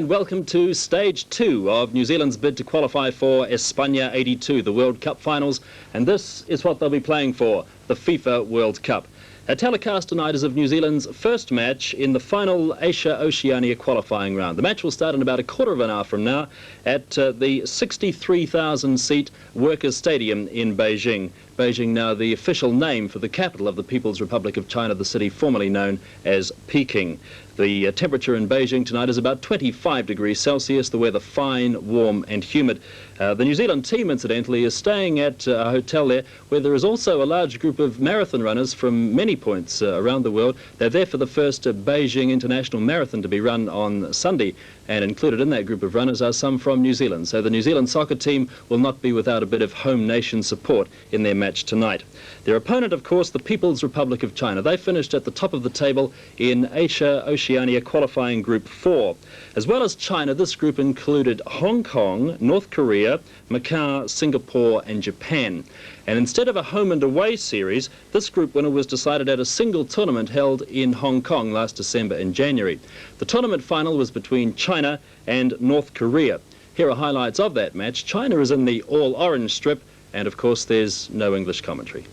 and welcome to Stage 2 of New Zealand's bid to qualify for España 82, the World Cup finals, and this is what they'll be playing for, the FIFA World Cup. A telecast tonight is of New Zealand's first match in the final Asia-Oceania qualifying round. The match will start in about a quarter of an hour from now at the 63,000-seat Workers' Stadium in Beijing. Beijing now the official name for the capital of the People's Republic of China, the city formerly known as Peking. The temperature in Beijing tonight is about 25 degrees Celsius, the weather fine, warm and humid. The New Zealand team, incidentally, is staying at a hotel there where there is also a large group of marathon runners from many points around the world. They're there for the first Beijing International Marathon to be run on Sunday, and included in that group of runners are some from New Zealand. So the New Zealand soccer team will not be without a bit of home nation support in their match tonight. Their opponent, of course, the People's Republic of China. They finished at the top of the table in Asia-Oceania qualifying Group 4. As well as China, this group included Hong Kong, North Korea, Macau, Singapore and Japan. And instead of a home and away series, this group winner was decided at a single tournament held in Hong Kong last December and January. The tournament final was between China and North Korea. Here are highlights of that match. China is in the all-orange strip, and of course there's no English commentary.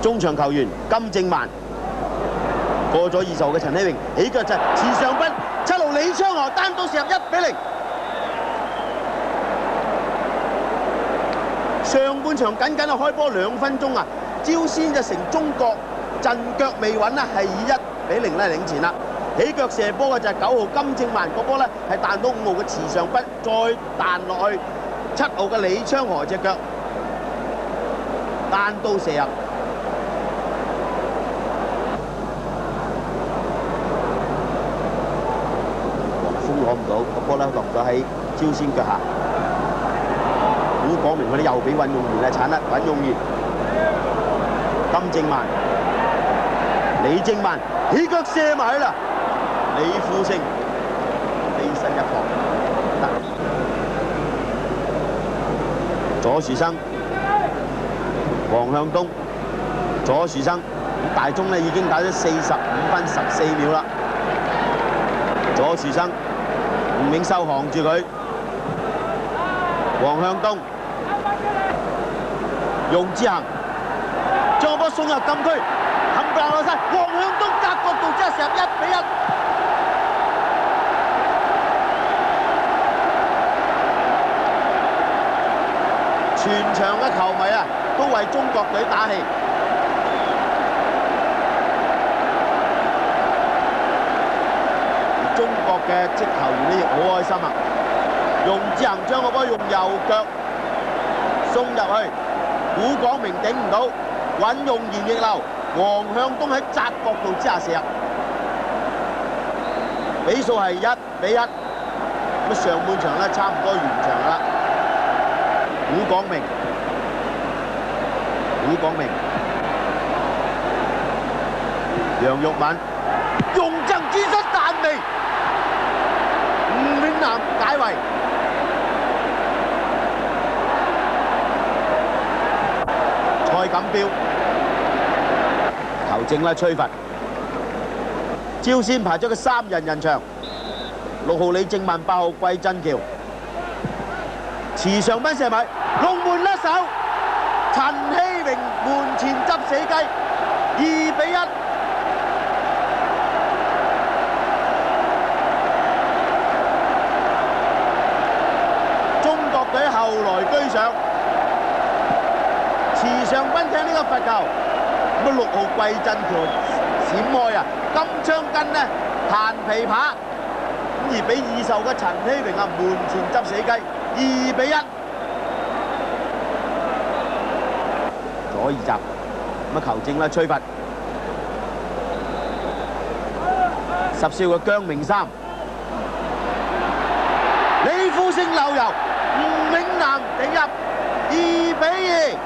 中場球員金正萬過咗20號嘅陳希榮，起腳就池上斌7號李昌河單刀射入1比0。上半場僅僅開波2分鐘啊，朝鮮就成中國陣腳未穩啦，係以1比0咧領前啦。起腳射波嘅就係9號金正萬，個波咧係彈到5號嘅池上斌，再彈落去7號嘅李昌河隻腳，單刀射入。 攞唔到，個波咧落咗喺朝鮮腳下。古講明佢哋又俾尹用賢啊鏟甩，尹用賢、金正萬、李正萬起腳射埋去啦，李富勝飛身一撲得。左樹生、黃向東、左樹生，大鐘咧已經打咗45分14秒啦。左樹生。 吳永秀行住佢，黃向東、容志行將個波送入禁區，冚唪唥落晒，黃向東隔角度之後射入1比1。全場嘅球迷啊，都為中國隊打氣。 中國嘅職球員呢亦好開心啊！容志行將個波用右腳送入去，古廣明頂唔到，尹用賢逆流，黃向東喺窄角度之下射入，比數係1比1。咁上半場咧差唔多完場㗎啦。古廣明，楊玉敏，容贈之身彈未？ 永南解圍，蔡錦標球證咧吹罰，朝鮮排咗個3人人牆，6號李正文、8號季振橋，池上斌射埋，龍門甩手，陳希榮門前執死雞，2比1。 隊後來居上，池上斌踢呢個罰球，咁6號季振橋閃開啊，金槍根呢彈琵琶，咁而俾20號嘅陳希榮啊門前執死雞，2比1。左二閘，咁啊球證咧吹罰，10少嘅姜明三，李富勝漏油。 吳永南頂入2比2，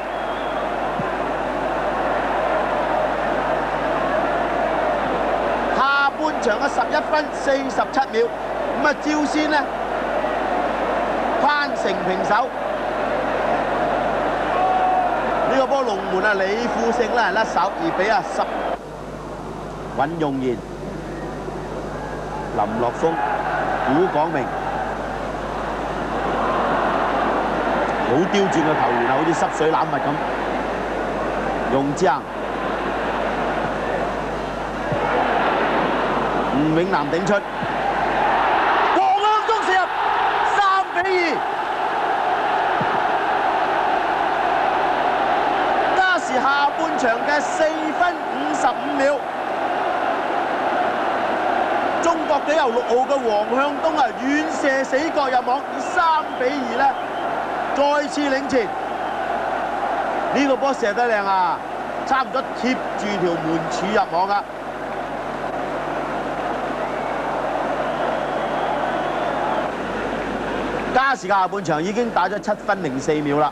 下半場嘅11分47秒，咁啊朝鮮呢攀成平手。呢個波龍門啊李富勝咧甩手2比10。尹用賢、林樂峰、古廣明，好刁鑽嘅球員啊，好似濕水攬物咁。容之行、吳永南頂出，黃向東射入，3-2。加時下半場嘅4分55秒，中國隊由6號嘅黃向東啊遠射死角入網，以3-2咧再次領前。呢個波射得靚啊，差唔多貼住條門柱入網啊！加時下半場已經打咗7分04秒啦。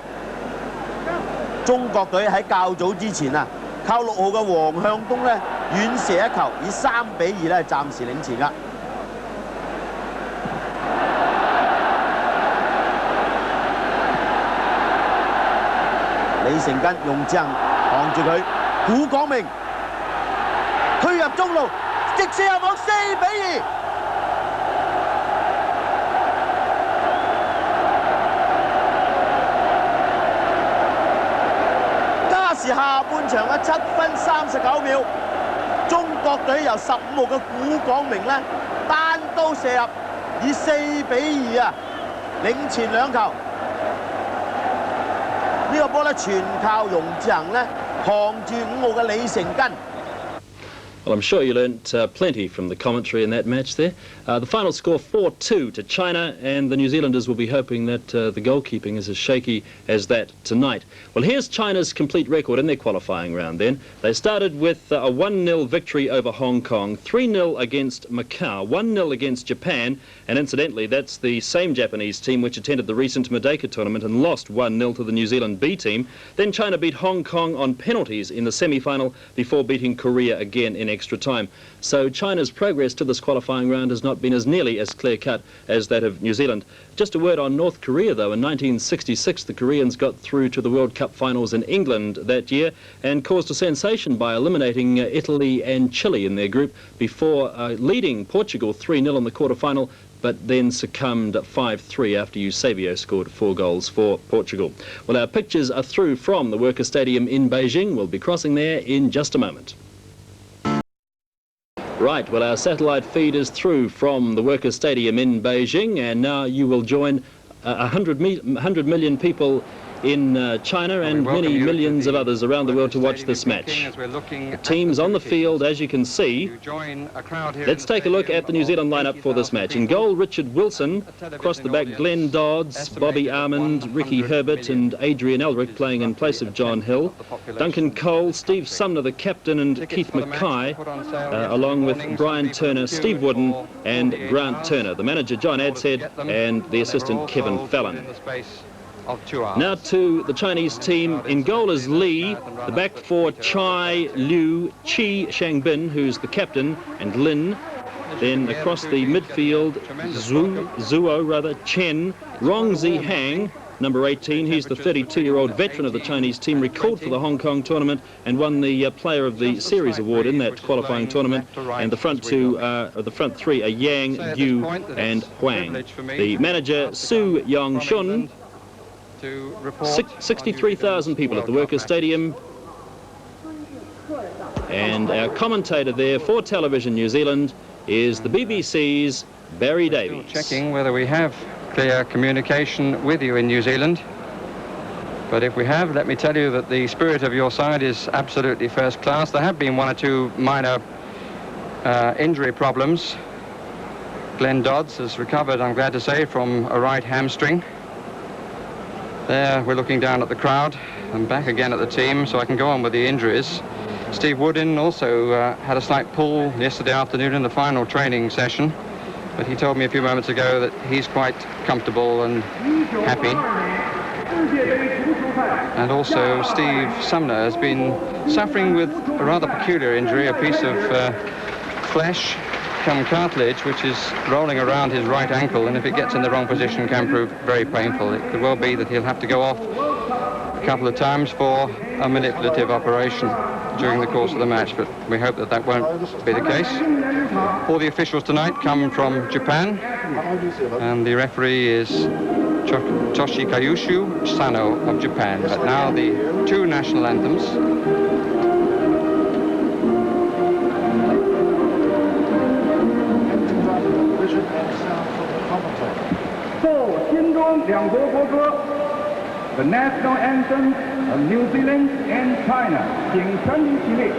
中國隊喺較早之前啊，靠6號嘅黃向東咧遠射一球，以3-2咧暫時領前噶。李成根用之行扛住佢，古廣明推入中路，直射入網，4-2。加時下半場嘅7分39秒，中國隊由15號嘅古廣明咧單刀射入，以4-2啊領前2球。呢個波咧全靠容志行咧扛住5號嘅李成根。Well, I'm sure you learnt plenty from the commentary in that match there. The final score 4-2 to China, and the New Zealanders will be hoping that the goalkeeping is as shaky as that tonight. Well, here's China's complete record in their qualifying round then. They started with a 1-0 victory over Hong Kong, 3-0 against Macau, 1-0 against Japan, and incidentally, that's the same Japanese team which attended the recent Merdeka tournament and lost 1-0 to the New Zealand B team. Then China beat Hong Kong on penalties in the semi-final before beating Korea again in extra time. So China's progress to this qualifying round has not been as nearly as clear-cut as that of New Zealand. Just a word on North Korea, though. In 1966, the Koreans got through to the World Cup finals in England that year and caused a sensation by eliminating Italy and Chile in their group before leading Portugal 3-0 in the quarter-final, but then succumbed 5-3 after Eusebio scored 4 goals for Portugal. Well, our pictures are through from the Worker Stadium in Beijing. We'll be crossing there in just a moment. Right, well, our satellite feed is through from the Workers' Stadium in Beijing, and now you will join 100 million people in China and many millions of others around the world to watch this match. The teams on the field, as you can see. Let's take a look at the New Zealand lineup for this match. In goal, Richard Wilson. Across the back, Glenn Dodds, Bobby Armand, Ricky Herbert and Adrian Elric playing in place of John Hill. Duncan Cole, Steve Sumner, the captain, and Keith Mackay, along with Brian Turner, Steve Wooden and Grant Turner. The manager, John Adshead, and the assistant, Kevin Fallon. Now to the Chinese team. In goal is Li, the back four Chai, Liu, Chi Shangbin, who's the captain, and Lin. Then across the midfield, Zuo, Chen, Rong Zihang, number 18. He's the 32-year-old veteran of the Chinese team, recalled for the Hong Kong tournament and won the Player of the Series award in that qualifying tournament. And the front three are Yang, Yu, and Huang. The manager, Su Yong-shun. 63,000 people at the Workers' Stadium. And our commentator there for Television New Zealand is the BBC's Barry Davies. Checking whether we have clear communication with you in New Zealand. But if we have, let me tell you that the spirit of your side is absolutely first class. There have been 1 or 2 minor injury problems. Glenn Dodds has recovered, I'm glad to say, from a right hamstring. There, we're looking down at the crowd and back again at the team, so I can go on with the injuries. Steve Wooden also had a slight pull yesterday afternoon in the final training session, but he told me a few moments ago that he's quite comfortable and happy. And also Steve Sumner has been suffering with a rather peculiar injury, a piece of flesh come cartilage which is rolling around his right ankle, and if it gets in the wrong position can prove very painful. It could well be that he'll have to go off a couple of times for a manipulative operation. during the course of the match, but we hope that that won't be the case. All the officials tonight come from Japan, and the referee is Toshikayushu Sano of Japan. But now the two national anthems. 奏新中两国国歌 The national anthem of New Zealand and China， 请全体起立。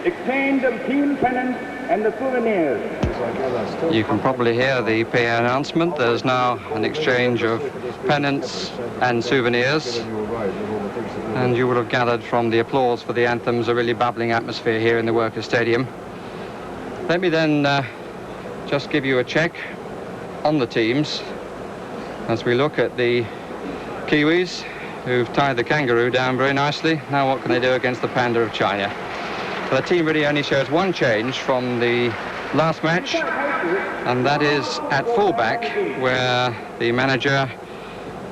Exchange of team pennants and the souvenirs. You can probably hear the PA announcement. There's now an exchange of pennants and souvenirs. And you would have gathered from the applause for the anthems a really bubbling atmosphere here in the Workers' Stadium. Let me then just give you a check on the teams as we look at the Kiwis, who've tied the kangaroo down very nicely. Now what can they do against the panda of China? The team really only shows one change from the last match, and that is at fullback, where the manager,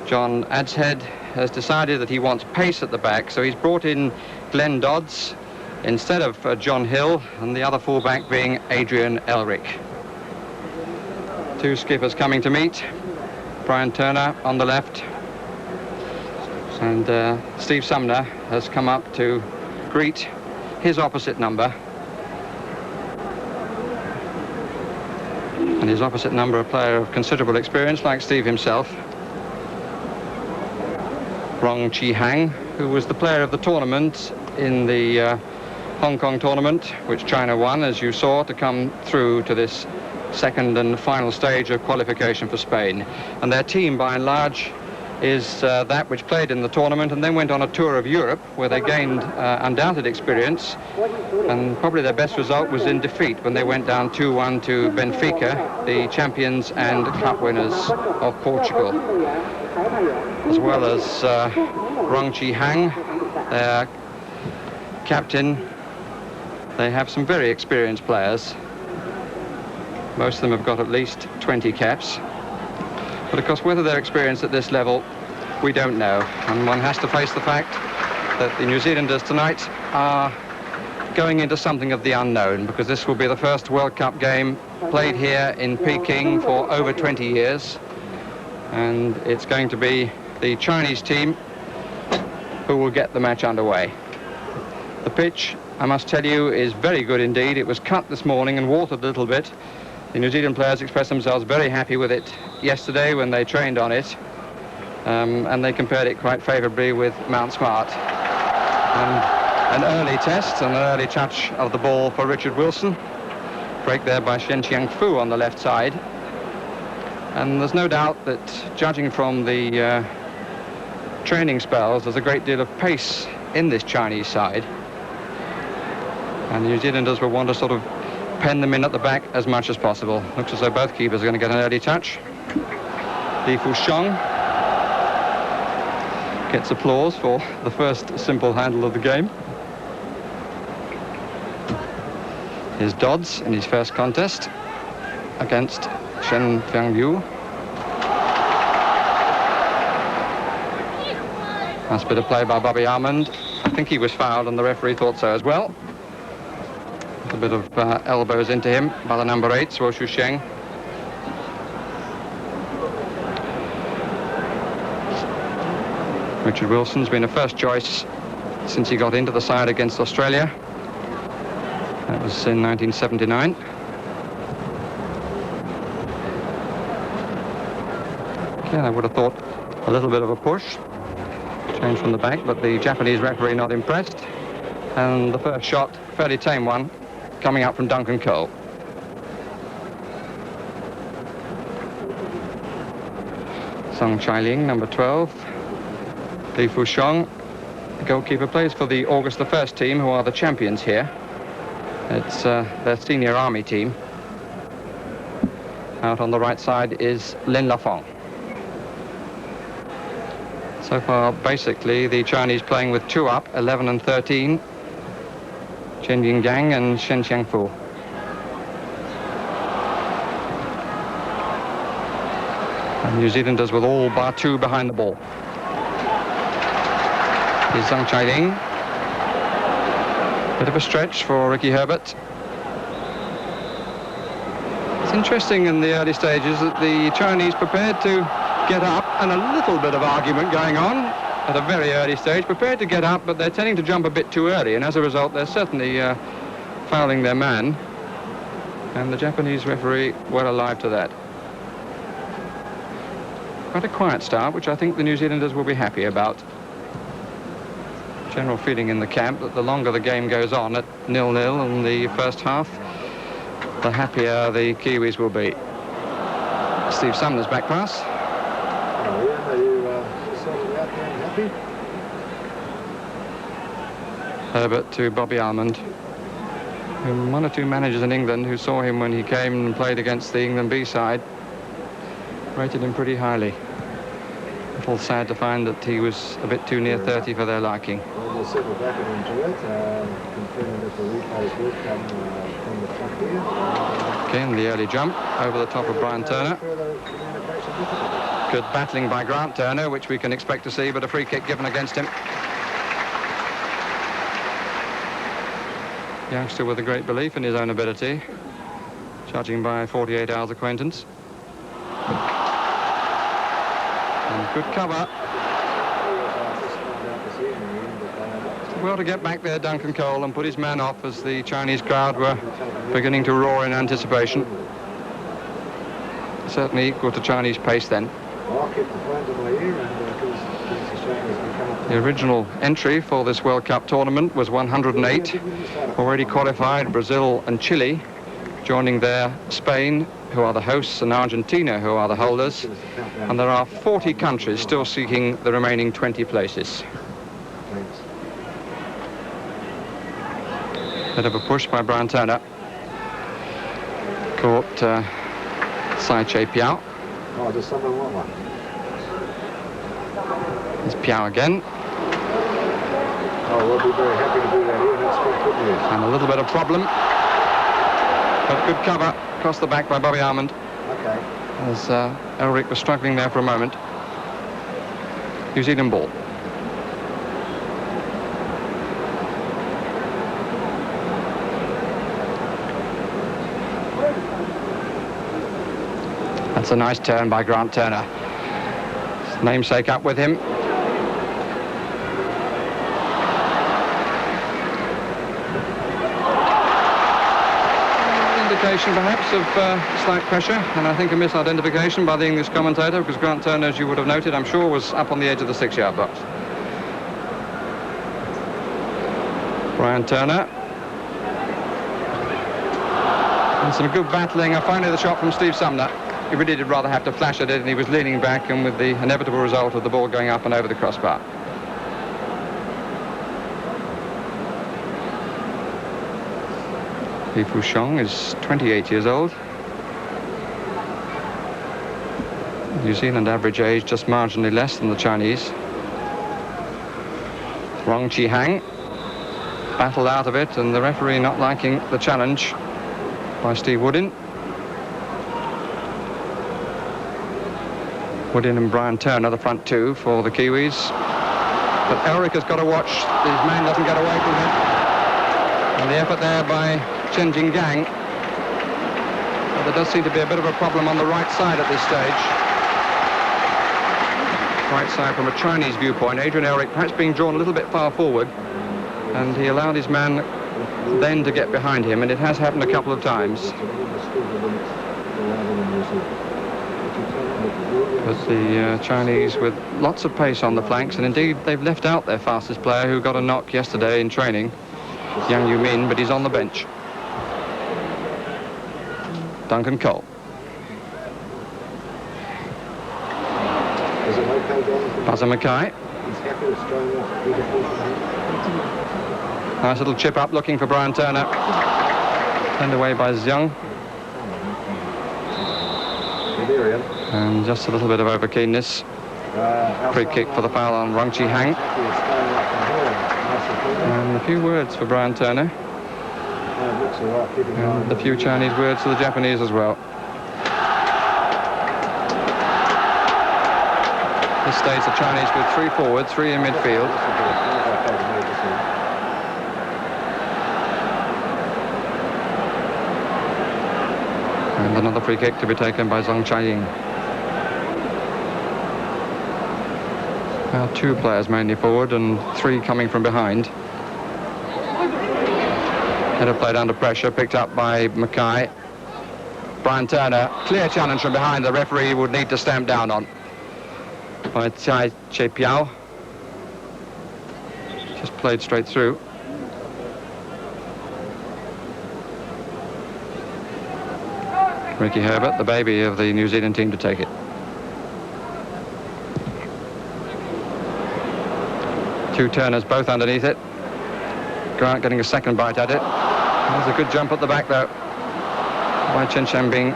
John Adshead, has decided that he wants pace at the back, so he's brought in Glenn Dodds instead of John Hill, and the other fullback being Adrian Elric. Two skippers coming to meet. Brian Turner on the left, and Steve Sumner has come up to greet his opposite number. And his opposite number, a player of considerable experience like Steve himself, Rong Chi Hang, who was the player of the tournament in the Hong Kong tournament, which China won, as you saw, to come through to this second and final stage of qualification for Spain. And their team, by and large, is that which played in the tournament and then went on a tour of Europe, where they gained undoubted experience, and probably their best result was in defeat when they went down 2-1 to Benfica, the champions and cup winners of Portugal. As well as Rong Chi Hang, their captain. They have some very experienced players. Most of them have got at least 20 caps. But of course, whether they're experienced at this level, we don't know. And one has to face the fact that the New Zealanders tonight are going into something of the unknown, because this will be the first World Cup game played here in Peking for over 20 years. And it's going to be the Chinese team who will get the match underway. The pitch, I must tell you, is very good indeed. It was cut this morning and watered a little bit. The New Zealand players expressed themselves very happy with it yesterday when they trained on it, and they compared it quite favourably with Mount Smart. And an early test and an early touch of the ball for Richard Wilson. Break there by Shen Qiangfu on the left side. And there's no doubt that, judging from the training spells, there's a great deal of pace in this Chinese side. And the New Zealanders will want to sort of pen them in at the back as much as possible. Looks as though both keepers are going to get an early touch. Li Fuxiong gets applause for the first simple handle of the game. Here's Dodds in his first contest against Shen Fiangyu. Nice bit of play by Bobby Armand. I think he was fouled and the referee thought so as well. A bit of elbows into him by the number 8, Suo Shu Sheng. Richard Wilson's been a first choice since he got into the side against Australia. That was in 1979. Again, I would have thought a little bit of a push. Change from the back, but the Japanese referee not impressed. And the first shot, fairly tame one, coming out from Duncan Cole. Song Chai-Ling, number 12. Li Fuxiong, the goalkeeper, plays for the August the 1st team, who are the champions here. It's their senior army team. Out on the right side is Lin Lafong. So far, basically, the Chinese playing with 2 up, 11 and 13. Chen Yinggang and Shen Xiangfu. And New Zealanders with all bar 2 behind the ball. Here's Zhang Chai-Ling. Bit of a stretch for Ricky Herbert. It's interesting in the early stages that the Chinese prepared to get up, and a little bit of argument going on at a very early stage, prepared to get up, but they're tending to jump a bit too early, and as a result they're certainly fouling their man, and the Japanese referee well alive to that. Quite a quiet start, which I think the New Zealanders will be happy about. General feeling in the camp that the longer the game goes on at 0-0 in the first half, the happier the Kiwis will be. Steve Sumner's back pass. Herbert to Bobby Armand. One or two managers in England who saw him when he came and played against the England B side rated him pretty highly. A little sad to find that he was a bit too near 30 for their liking. Again, the early jump over the top of Brian Turner. Good battling by Grant Turner, which we can expect to see, but a free kick given against him. Youngster with a great belief in his own ability, judging by 48 hours acquaintance. And good cover. Well, to get back there, Duncan Cole, and put his man off as the Chinese crowd were beginning to roar in anticipation. Certainly equal to Chinese pace then. The original entry for this World Cup tournament was 108. Already qualified Brazil and Chile, joining there Spain, who are the hosts, and Argentina, who are the holders. And there are 40 countries still seeking the remaining 20 places. Bit of a push by Brian Turner. Caught Sai Che Piao. Oh, does someone want one? There's Piao again. Oh, we'll be very happy to do that here. That's good news. And a little bit of problem. But good cover across the back by Bobby Armand. Okay. As Elric was struggling there for a moment. New Zealand ball. That's a nice turn by Grant Turner. His namesake up with him. Indication perhaps of slight pressure, and I think a misidentification by the English commentator, because Grant Turner, as you would have noted, I'm sure, was up on the edge of the 6-yard box. Brian Turner. And some good battling. Finally the shot from Steve Sumner. He really did rather have to flash at it, and he was leaning back, and with the inevitable result of the ball going up and over the crossbar. Li Fusheng is 28 years old. New Zealand average age just marginally less than the Chinese. Wang Qihang battled out of it, and the referee not liking the challenge by Steve Woodin. Woodin and Brian Turner, the front two for the Kiwis. But Elric has got to watch his man doesn't get away from him. And the effort there by Chen Jinggang. But there does seem to be a bit of a problem on the right side at this stage. Right side from a Chinese viewpoint. Adrian Elric perhaps being drawn a little bit far forward. And he allowed his man then to get behind him, and it has happened a couple of times. But the Chinese with lots of pace on the flanks, and indeed they've left out their fastest player who got a knock yesterday in training, Yang Yumin, but he's on the bench. Duncan Cole. Buzzer Mackay. Nice little chip up looking for Brian Turner. Turned away by Xiang. And just a little bit of overkeenness. Free kick for the foul on Wang Qihang. And a few words for Brian Turner. And a few Chinese words to the Japanese as well. At this stage, the Chinese with 3 forward, 3 in midfield. And another free kick to be taken by Zhang Chaiying. Now 2 players mainly forward and 3 coming from behind. Header played under pressure, picked up by Mackay. Brian Turner, clear challenge from behind, the referee would need to stamp down on. By Tsai Che Piao. Just played straight through. Ricky Herbert, the baby of the New Zealand team, to take it. 2 Turners, both underneath it. Grant getting a second bite at it. There's a good jump at the back, though, by Chen Xianbing.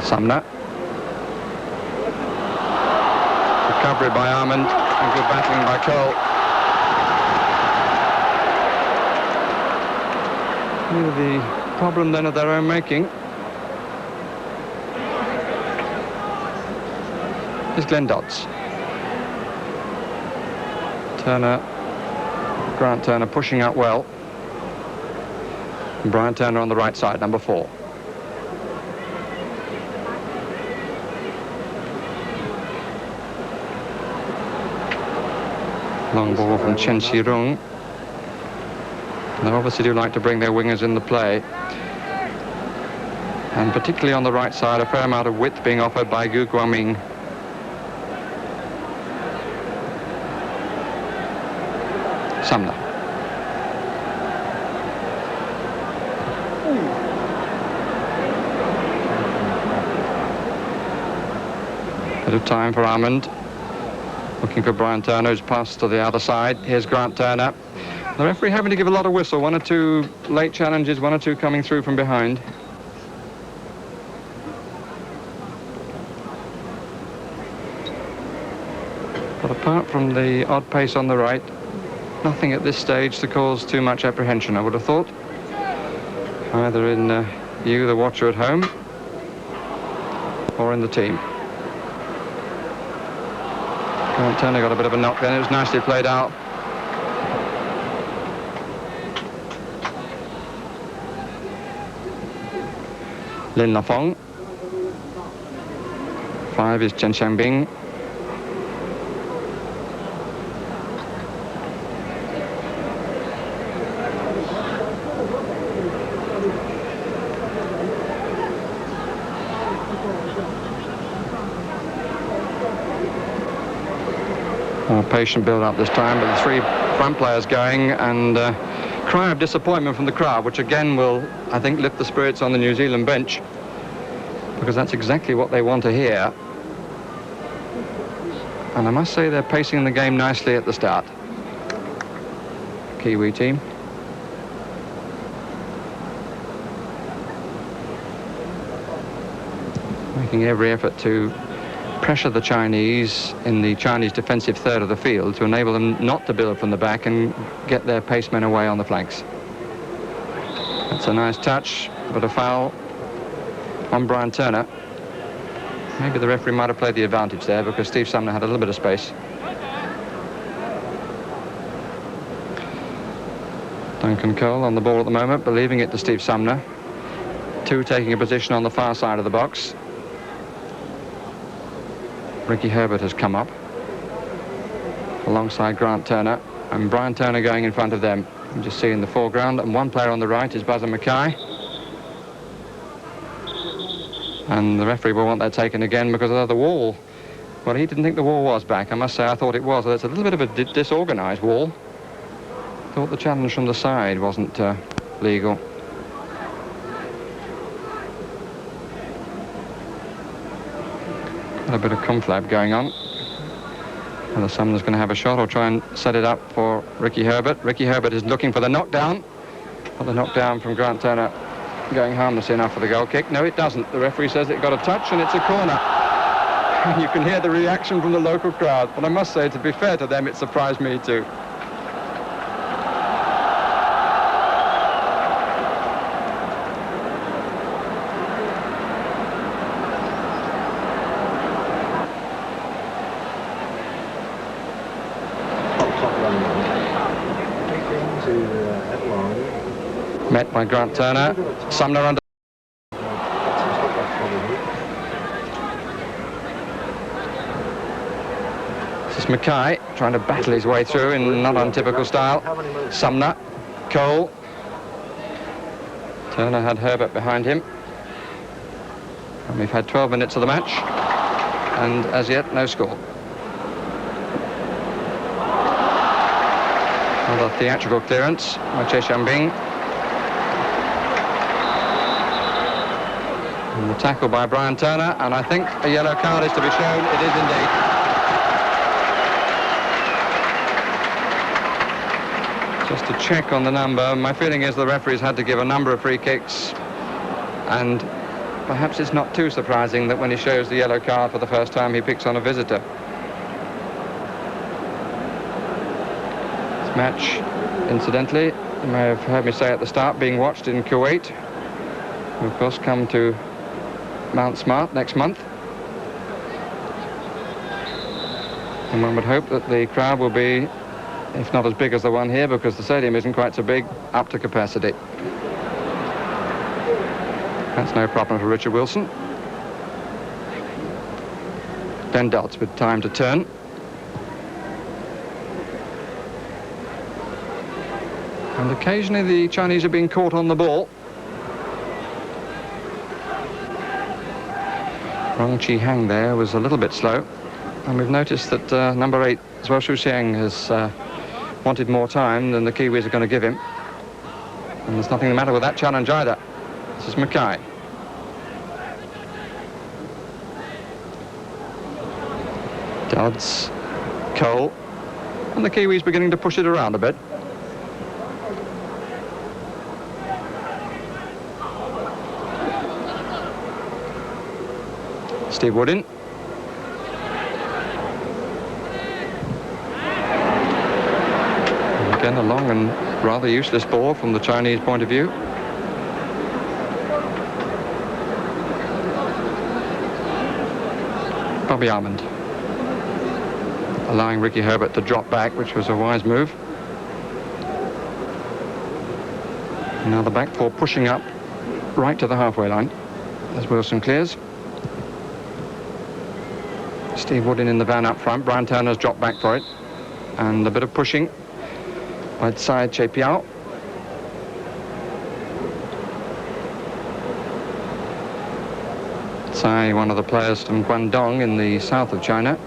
Sumner. Recovery by Armand, and good battling by Cole. The problem then of their own making is Glenn Dodds. Turner, Grant Turner pushing out well. And Brian Turner on the right side, number 4. Long ball from Chen Xirong. They obviously do like to bring their wingers in the play. And particularly on the right side, a fair amount of width being offered by Gu Guangming. Sumner. Bit of time for Armand. Looking for Brian Turner, who's passed to the other side. Here's Grant Turner. The referee having to give a lot of whistle. 1 or 2 late challenges, 1 or 2 coming through from behind. But apart from the odd pace on the right, nothing at this stage to cause too much apprehension, I would have thought. Either in you, the watcher at home, or in the team. Grant Turner got a bit of a knock then. It was nicely played out. Lin Lafong. 5 is Chen Xianbing. More patient build-up this time, but the 3 front players going, and cry of disappointment from the crowd, which again will, I think, lift the spirits on the New Zealand bench, because that's exactly what they want to hear. And I must say they're pacing the game nicely at the start. Kiwi team. Making every effort to pressure the Chinese in the Chinese defensive third of the field to enable them not to build from the back and get their pacemen away on the flanks. That's a nice touch, but a foul on Brian Turner. Maybe the referee might have played the advantage there because Steve Sumner had a little bit of space. Duncan Cole on the ball at the moment, believing it to Steve Sumner. Two taking a position on the far side of the box. Ricky Herbert has come up alongside Grant Turner, and Brian Turner going in front of them. You just see in the foreground, and one player on the right is Buzzer Mackay. And the referee will want that taken again because of the wall. Well, he didn't think the wall was back. I must say I thought it was. It's a little bit of a disorganised wall. Thought the challenge from the side wasn't legal. Got a bit of conflab going on. Whether Sumner's going to have a shot or try and set it up for Ricky Herbert. Ricky Herbert is looking for the knockdown. But the knockdown from Grant Turner going harmless enough for the goal kick. No, it doesn't. The referee says it got a touch and it's a corner. And you can hear the reaction from the local crowd. But I must say, to be fair to them, it surprised me too. Met by Grant Turner. Sumner under. This is Mackay trying to battle his way through in not untypical style. Sumner, Cole. Turner had Herbert behind him. And we've had 12 minutes of the match. And as yet, no score. Another theatrical clearance by Che Xiangbing. And the tackle by Brian Turner, and I think a yellow card is to be shown. It is indeed. Just to check on the number, my feeling is the referee's had to give a number of free kicks, and perhaps it's not too surprising that when he shows the yellow card for the first time, he picks on a visitor. This match, incidentally, you may have heard me say at the start, being watched in Kuwait. We, of course, come to Mount Smart next month, and one would hope that the crowd will be, if not as big as the one here, because the stadium isn't quite so big, up to capacity. That's no problem for Richard Wilson. Ben Dodds with time to turn. And occasionally the Chinese are being caught on the ball. Rong Chi Hang there was a little bit slow, and we've noticed that number 8, Zhuo Shuxiang, has wanted more time than the Kiwis are going to give him. And there's nothing the matter with that challenge either. This is Mackay. Dodds, Cole, and the Kiwis beginning to push it around a bit. Steve Woodin. And again, a long and rather useless ball from the Chinese point of view. Bobby Armand allowing Ricky Herbert to drop back, which was a wise move. Now the back four pushing up right to the halfway line as Wilson clears. Steve Woodin in the van up front. Brian Turner's dropped back for it. And a bit of pushing by side Che Piao. Tsai, one of the players from Guangdong in the south of China.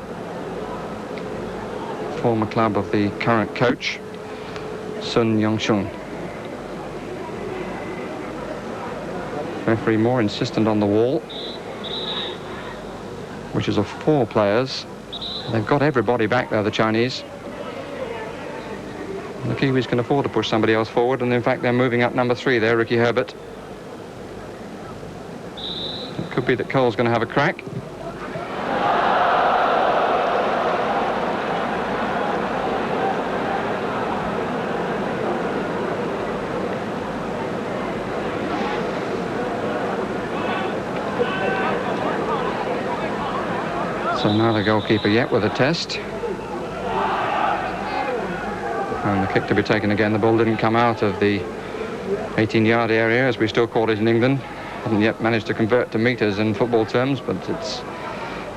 Former club of the current coach, Sun Yongshun. Referee more insistent on the wall, which is of 4 players They've got everybody back there, the Chinese. And the Kiwis can afford to push somebody else forward, and in fact they're moving up number 3 there, Ricky Herbert. It could be that Cole's going to have a crack. So now the goalkeeper yet with a test. And the kick to be taken again. The ball didn't come out of the 18-yard area, as we still call it in England. Hasn't yet managed to convert to metres in football terms, but it's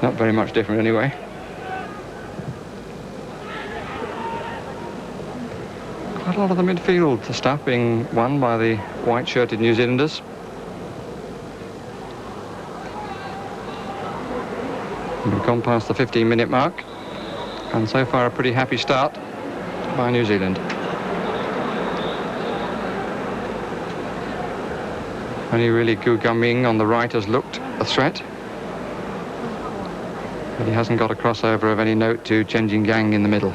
not very much different anyway. Quite a lot of the midfield stuff being won by the white-shirted New Zealanders. We've gone past the 15-minute mark, and so far a pretty happy start by New Zealand. Only really Gu Gaming on the right has looked a threat, but he hasn't got a crossover of any note to Chen Jinggang in the middle.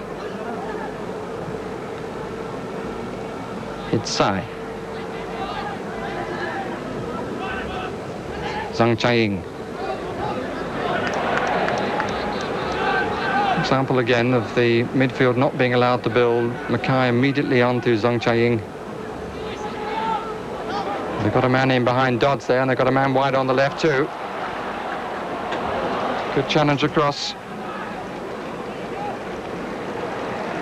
It's Sai. Zhang Chaiying. Example again of the midfield not being allowed to build. Mackay immediately onto Zhang Chaiying. They've got a man in behind Dodds there, and they've got a man wide on the left too. Good challenge across.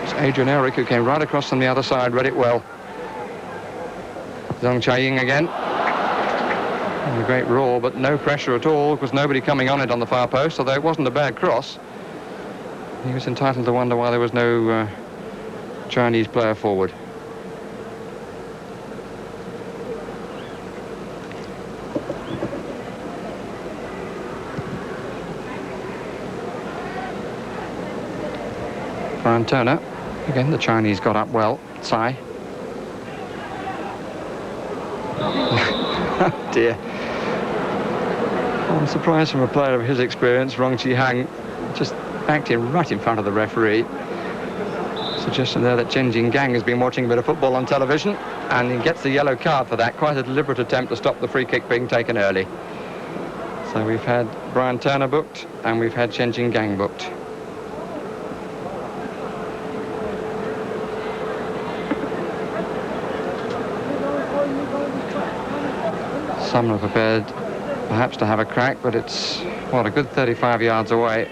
It's Adrian Eric who came right across from the other side, read it well. Zhang Chaiying again. And a great roar, but no pressure at all, because nobody coming on it on the far post, although it wasn't a bad cross. He was entitled to wonder why there was no Chinese player forward. Brian Turner. Again, the Chinese got up well. Tsai. Oh dear. I'm surprised from a player of his experience, Rong Chi Hang, just acting right in front of the referee. Suggestion there that Chen Jinggang has been watching a bit of football on television, and he gets the yellow card for that. Quite a deliberate attempt to stop the free kick being taken early. So we've had Brian Turner booked, and we've had Chen Jinggang booked. Some are prepared perhaps to have a crack, but it's, what, a good 35 yards away.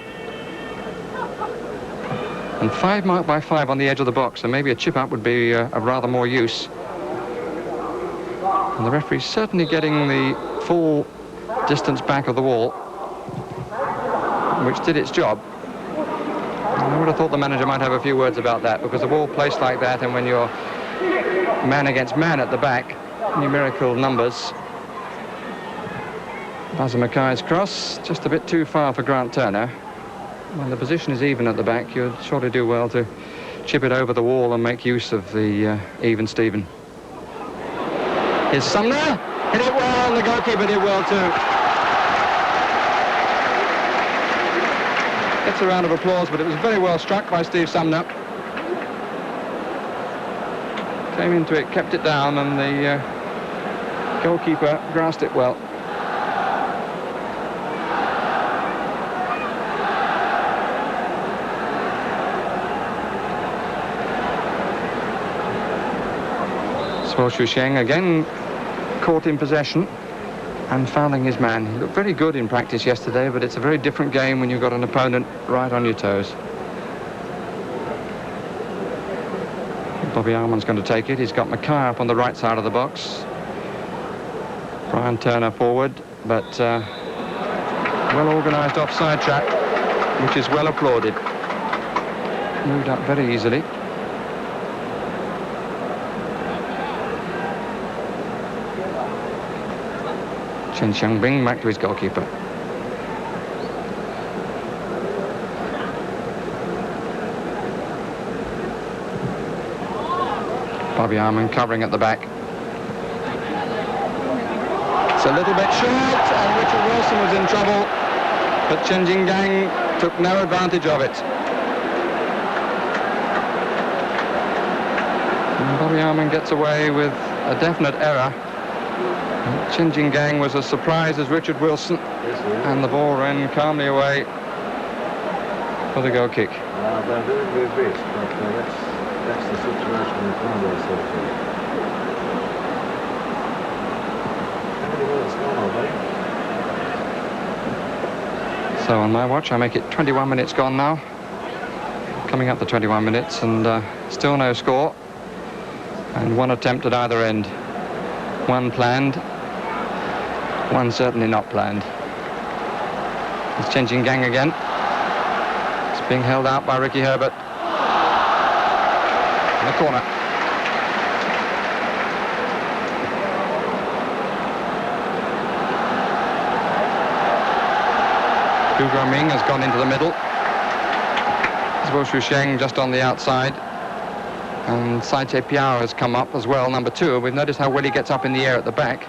And 5 marked by 5 on the edge of the box, so maybe a chip up would be of rather more use. And the referee's certainly getting the full distance back of the wall, which did its job. And I would have thought the manager might have a few words about that, because a wall placed like that, and when you're man against man at the back, numerical numbers. Buzzer Mackay's cross, just a bit too far for Grant Turner. When the position is even at the back, you'd surely do well to chip it over the wall and make use of the even Steven. Here's Sumner, hit it well, and the goalkeeper did well too. Gets a round of applause, but it was very well struck by Steve Sumner. Came into it, kept it down, and the goalkeeper grasped it well. Well, Xu Sheng again caught in possession and fouling his man. He looked very good in practice yesterday, but it's a very different game when you've got an opponent right on your toes. Bobby Armand's going to take it. He's got Mackay up on the right side of the box. Brian Turner forward, but well-organised offside trap, which is well applauded. Moved up very easily. Chen Xiangbing back to his goalkeeper. Bobby Armand covering at the back. It's a little bit short, and Richard Wilson was in trouble, but Chen Jinggang took no advantage of it. And Bobby Arman gets away with a definite error. Chen Jinggang was as surprised as Richard Wilson, and the ball ran calmly away for the goal kick. They're doing their best, but that's the situation we find ourselves in. How many minutes gone, are they? So on my watch, I make it 21 minutes gone now. Coming up to 21 minutes, and still no score. And one attempt at either end. One planned, one certainly not planned. It's Chen Jinggang again. It's being held out by Ricky Herbert. In the corner. Gu Guoming has gone into the middle. Zhou Shusheng just on the outside. And Sai Che Piao has come up as well, number 2. We've noticed how well he gets up in the air at the back.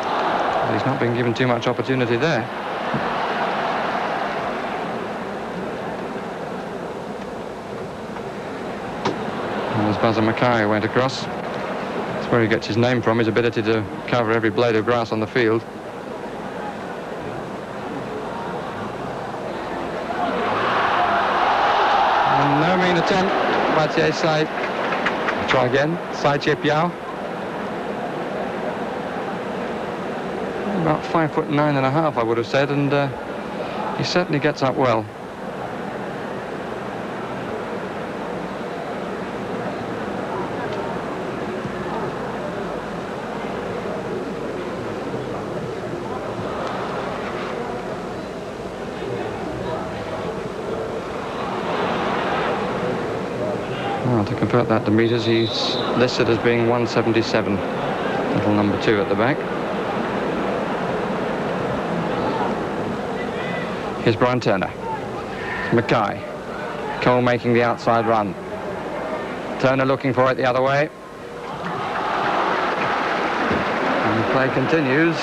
But he's not been given too much opportunity there. And as Buzzer Mackay went across, that's where he gets his name from, his ability to cover every blade of grass on the field. And no mean attempt. Mathieu Sai, try again, Sai Che Piao. About 5'9½", I would have said, and he certainly gets up well. To convert that to meters, he's listed as being 177. Little number 2 at the back. Here's Brian Turner. It's Mackay. Cole making the outside run. Turner looking for it the other way. And the play continues.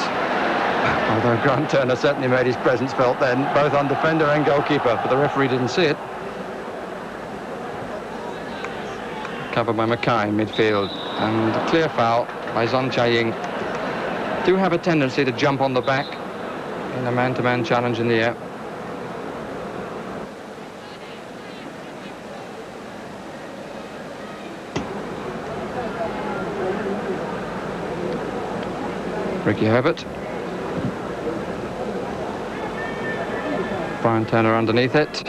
Although Grant Turner certainly made his presence felt then, both on defender and goalkeeper, but the referee didn't see it. Covered by Mackay in midfield, and a clear foul by Zhang Chaiying. Do have a tendency to jump on the back in a man-to-man challenge in the air. Ricky Herbert. Brian Turner underneath it.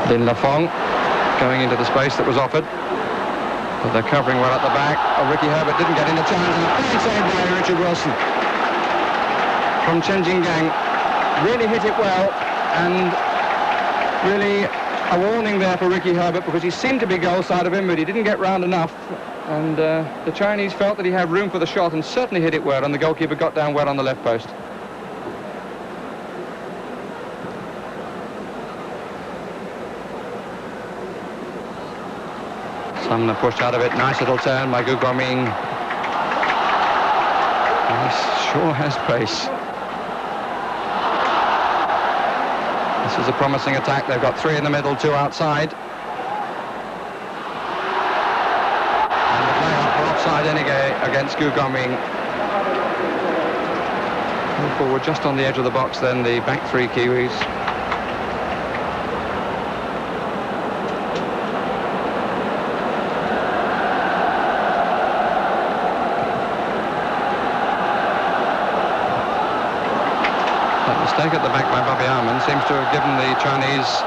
Lin Lafong going into the space that was offered. But they're covering well at the back. Oh, Ricky Herbert didn't get in the chance, and a fine save by Richard Wilson. From Chen Jinggang. Really hit it well, and really a warning there for Ricky Herbert, because he seemed to be goal side of him, but he didn't get round enough. And the Chinese felt that he had room for the shot and certainly hit it well, and the goalkeeper got down well on the left post. Sumner pushed out of it. Nice little turn by Gu Guoming. He sure has pace. This is a promising attack. They've got 3 in the middle, 2 outside. And the play up for offside anyway against Gu Guoming. Forward just on the edge of the box then, the back 3 Kiwis. Mistake at the back by Bobby Arman seems to have given the Chinese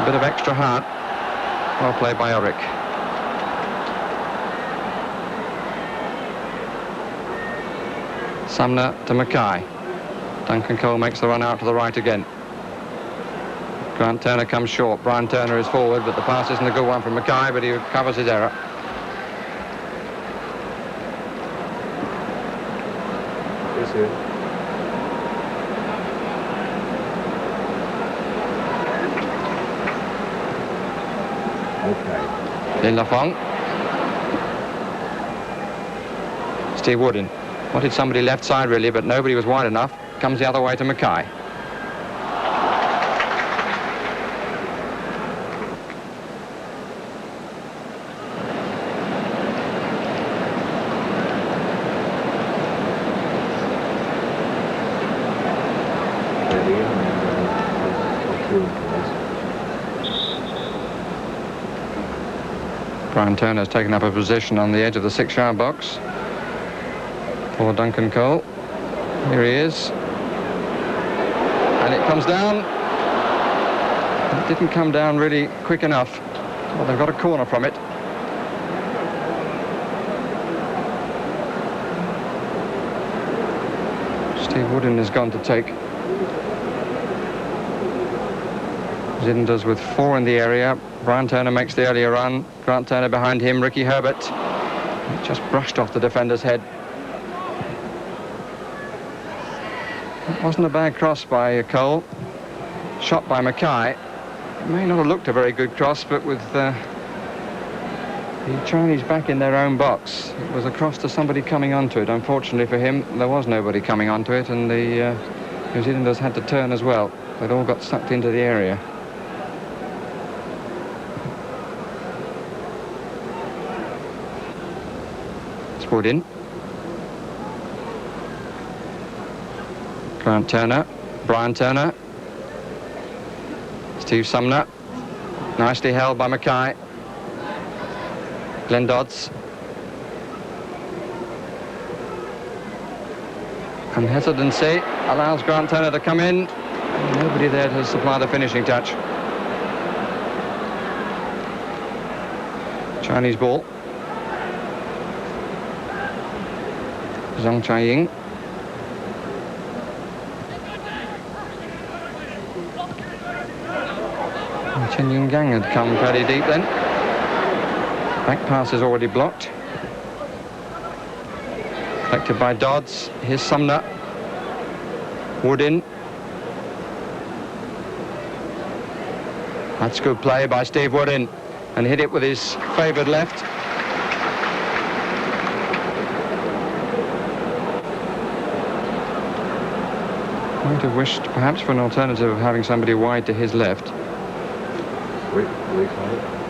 a bit of extra heart. Well played by Ulrich. Sumner to Mackay. Duncan Cole makes the run out to the right again. Grant Turner comes short. Brian Turner is forward, but the pass isn't a good one from Mackay, but he covers his error. Okay. Lin Lafong. Steve Woodin. Wanted somebody left side really, but nobody was wide enough. Comes the other way to Mackay. Brian Turner's taken up a position on the edge of the 6-yard box for Duncan Cole. Here he is. And it comes down. It didn't come down really quick enough. Well, they've got a corner from it. Steve Woodin has gone to take Zinders with 4 in the area. Brian Turner makes the earlier run. Grant Turner behind him. Ricky Herbert. It just brushed off the defender's head. It wasn't a bad cross by Cole. Shot by Mackay. It may not have looked a very good cross, but with the Chinese back in their own box, it was a cross to somebody coming onto it. Unfortunately for him, there was nobody coming onto it, and the New Zealanders had to turn as well. They'd all got sucked into the area. Woodin. Grant Turner, Brian Turner, Steve Sumner, nicely held by Mackay. Glenn Dodds. And hesitancy allows Grant Turner to come in. Nobody there to supply the finishing touch. Chinese ball. Zhang Chai-ying. Chen Ying-gang had come fairly deep then. Back pass is already blocked. Collected by Dodds. Here's Sumner. Woodin. That's good play by Steve Woodin. And hit it with his favoured left. Might have wished perhaps for an alternative of having somebody wide to his left.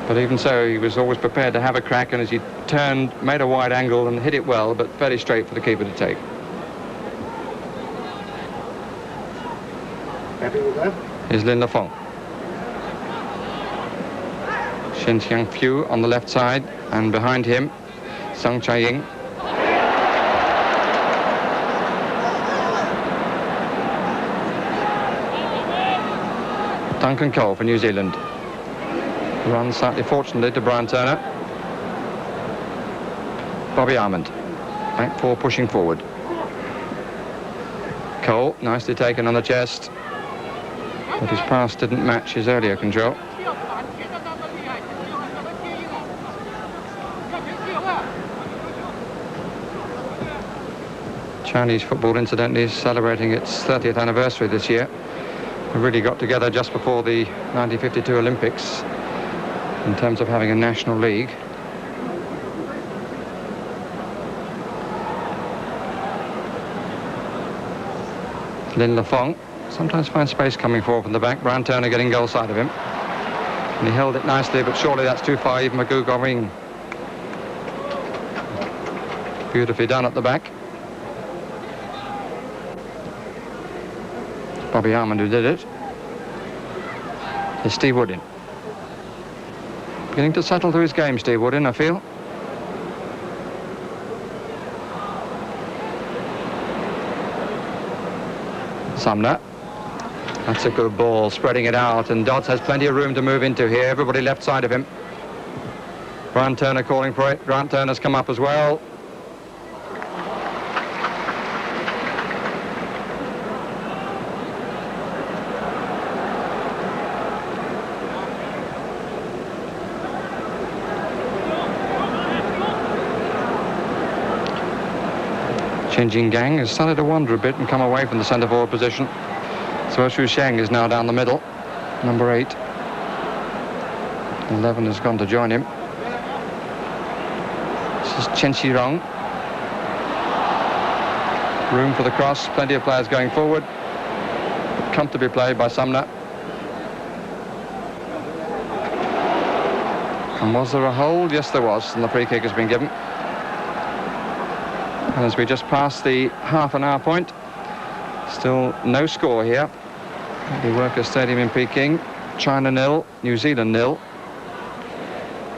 But even so, he was always prepared to have a crack, and as he turned, made a wide angle and hit it well, but fairly straight for the keeper to take. Happy with that? Here's Lin Lafong. Shen Xiangfu on the left side, and behind him, Zhang Chai-ying. Duncan Cole for New Zealand. Run slightly fortunately to Brian Turner. Bobby Armand. Back 4 pushing forward. Cole, nicely taken on the chest. But his pass didn't match his earlier control. Chinese football, incidentally, is celebrating its 30th anniversary this year. We really got together just before the 1952 Olympics in terms of having a national league. Lin Lafong sometimes finds space coming forward from the back. Brian Turner getting goal side of him. And he held it nicely, but surely that's too far even Magoo Goring. Beautifully done at the back. Bobby Armand who did it. Here's Steve Woodin. Beginning to settle to his game, Steve Woodin, I feel. Sumner. That's a good ball, spreading it out, and Dodds has plenty of room to move into here. Everybody left side of him. Brian Turner calling for it. Grant Turner's come up as well. Chen Jinggang has started to wander a bit and come away from the centre forward position. So Shu Sheng is now down the middle, number 8. 11 has gone to join him. This is Chen Shirong. Room for the cross, plenty of players going forward. Comfortably played by Sumner. And was there a hold? Yes, there was, and the free kick has been given. And as we just passed the half-an-hour point, still no score here at the Workers' Stadium in Peking. China 0, New Zealand 0.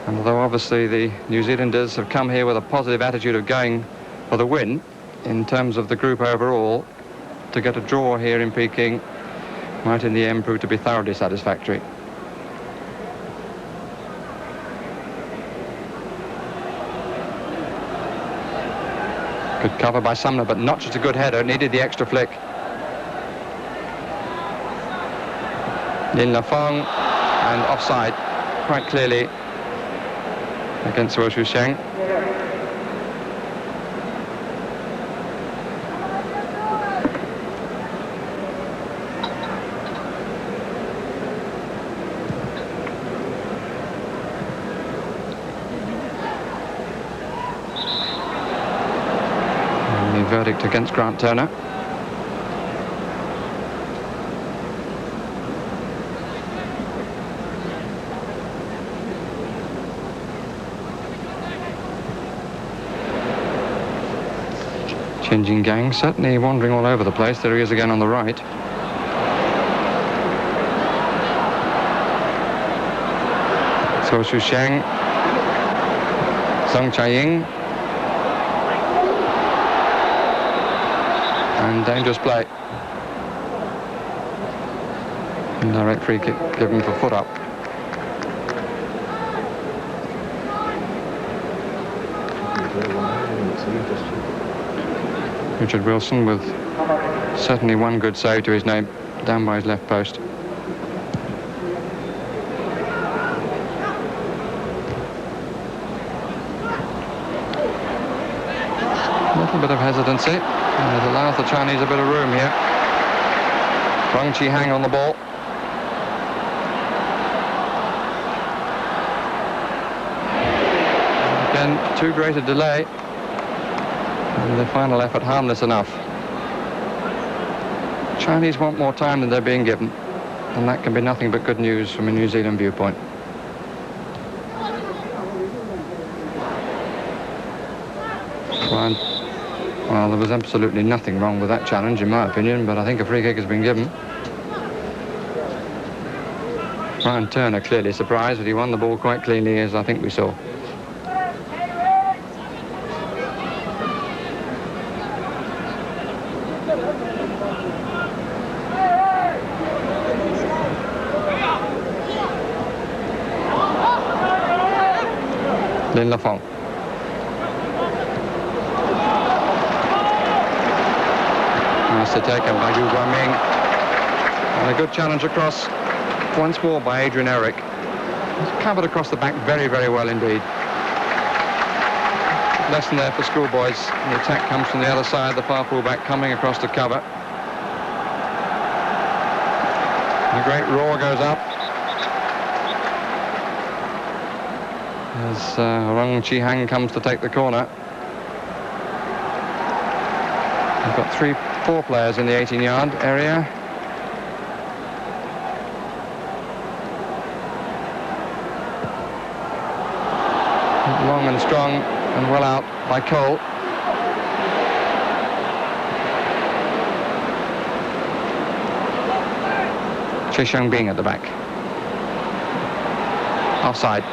And although obviously the New Zealanders have come here with a positive attitude of going for the win, in terms of the group overall, to get a draw here in Peking might in the end prove to be thoroughly satisfactory. Good cover by Sumner, but not just a good header, needed the extra flick. Lin Lafong, and offside quite clearly against Wo Shusheng. Verdict against Grant Turner. Chen Jinggang certainly wandering all over the place. There he is again on the right. So Shusheng, Song Chai-ying. And dangerous play. Indirect free kick given for foot up. Richard Wilson with certainly one good save to his name, down by his left post. A little bit of hesitancy. And it allows the Chinese a bit of room here. Wang Qihang on the ball. Again, too great a delay. And the final effort harmless enough. Chinese want more time than they're being given. And that can be nothing but good news from a New Zealand viewpoint. Well, there was absolutely nothing wrong with that challenge, in my opinion, but I think a free kick has been given. Ryan Turner clearly surprised, but he won the ball quite cleanly, as I think we saw. Lin Lafong. Nicely taken by Yu Guangming. And a good challenge across once more by Adrian Eric. He's covered across the back very, very well indeed. Lesson there for schoolboys. The attack comes from the other side, the far full-back coming across to cover. And a great roar goes up as Wang Qihang comes to take the corner. We've got 4 players in the 18-yard area. Long and strong and well out by Cole. Che Xiangbing at the back. Offside.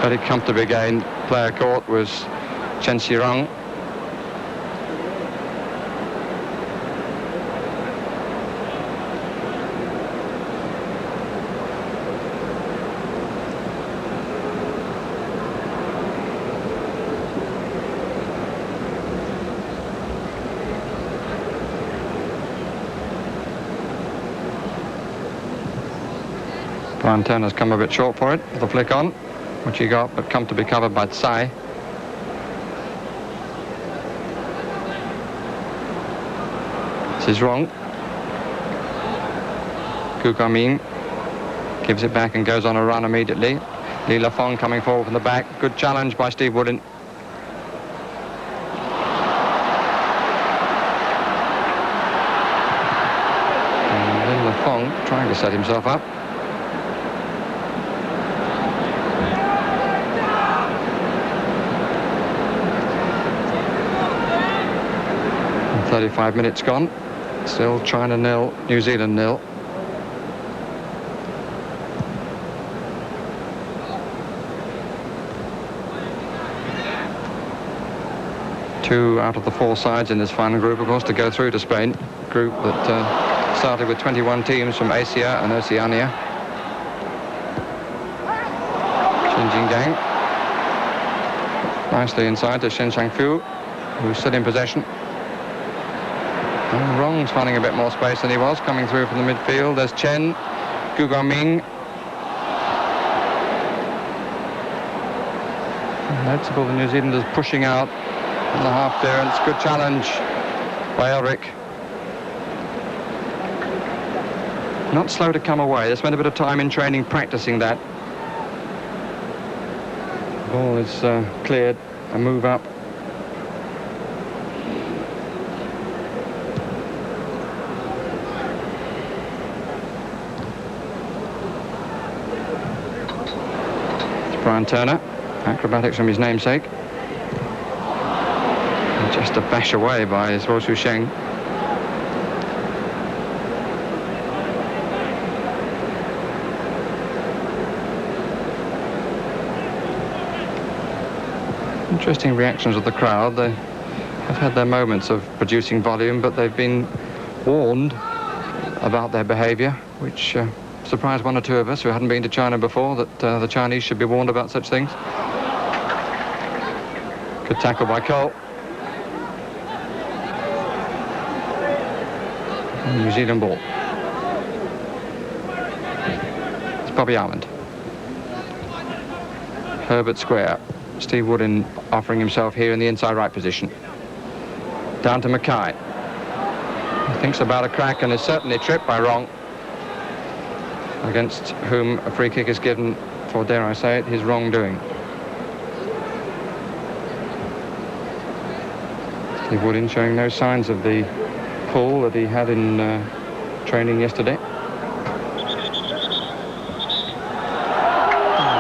Very comfortably gained. Player caught was Chen Shirong. Brian Turner's come a bit short for it, with a flick on, which he got, but come to be covered by Tsai. This is wrong. Gu Guangming Gives it back and goes on a run immediately. Li Lafong coming forward from the back. Good challenge by Steve Woodin. And Li Lafong trying to set himself up. And 35 minutes gone. Still China 0, New Zealand 0. Two out of the 4 sides in this final group, of course, to go through to Spain. Group that started with 21 teams from Asia and Oceania. Shin Jinggang. Nicely inside to Shen Shangfu, who's still in possession. And Rong's finding a bit more space than he was, coming through from the midfield. There's Chen, Gu Guangming. Noticeable the New Zealanders pushing out on the half clearance. Good challenge by Elric. Not slow to come away. They spent a bit of time in training practicing that. Ball is cleared. A move up. It's Brian Turner. Acrobatics from his namesake. Just a bash away by Zhuo Sheng. Interesting reactions of the crowd. They have had their moments of producing volume, but they've been warned about their behaviour, which surprised one or two of us who hadn't been to China before, that the Chinese should be warned about such things. Good tackle by Cole. New Zealand ball. It's Bobby Armand. Herbert square. Steve Woodin offering himself here in the inside right position. Down to Mackay. He thinks about a crack and is certainly tripped by Rong, against whom a free kick is given for, dare I say it, his wrongdoing. Steve Woodin showing no signs of the pull that he had in training yesterday.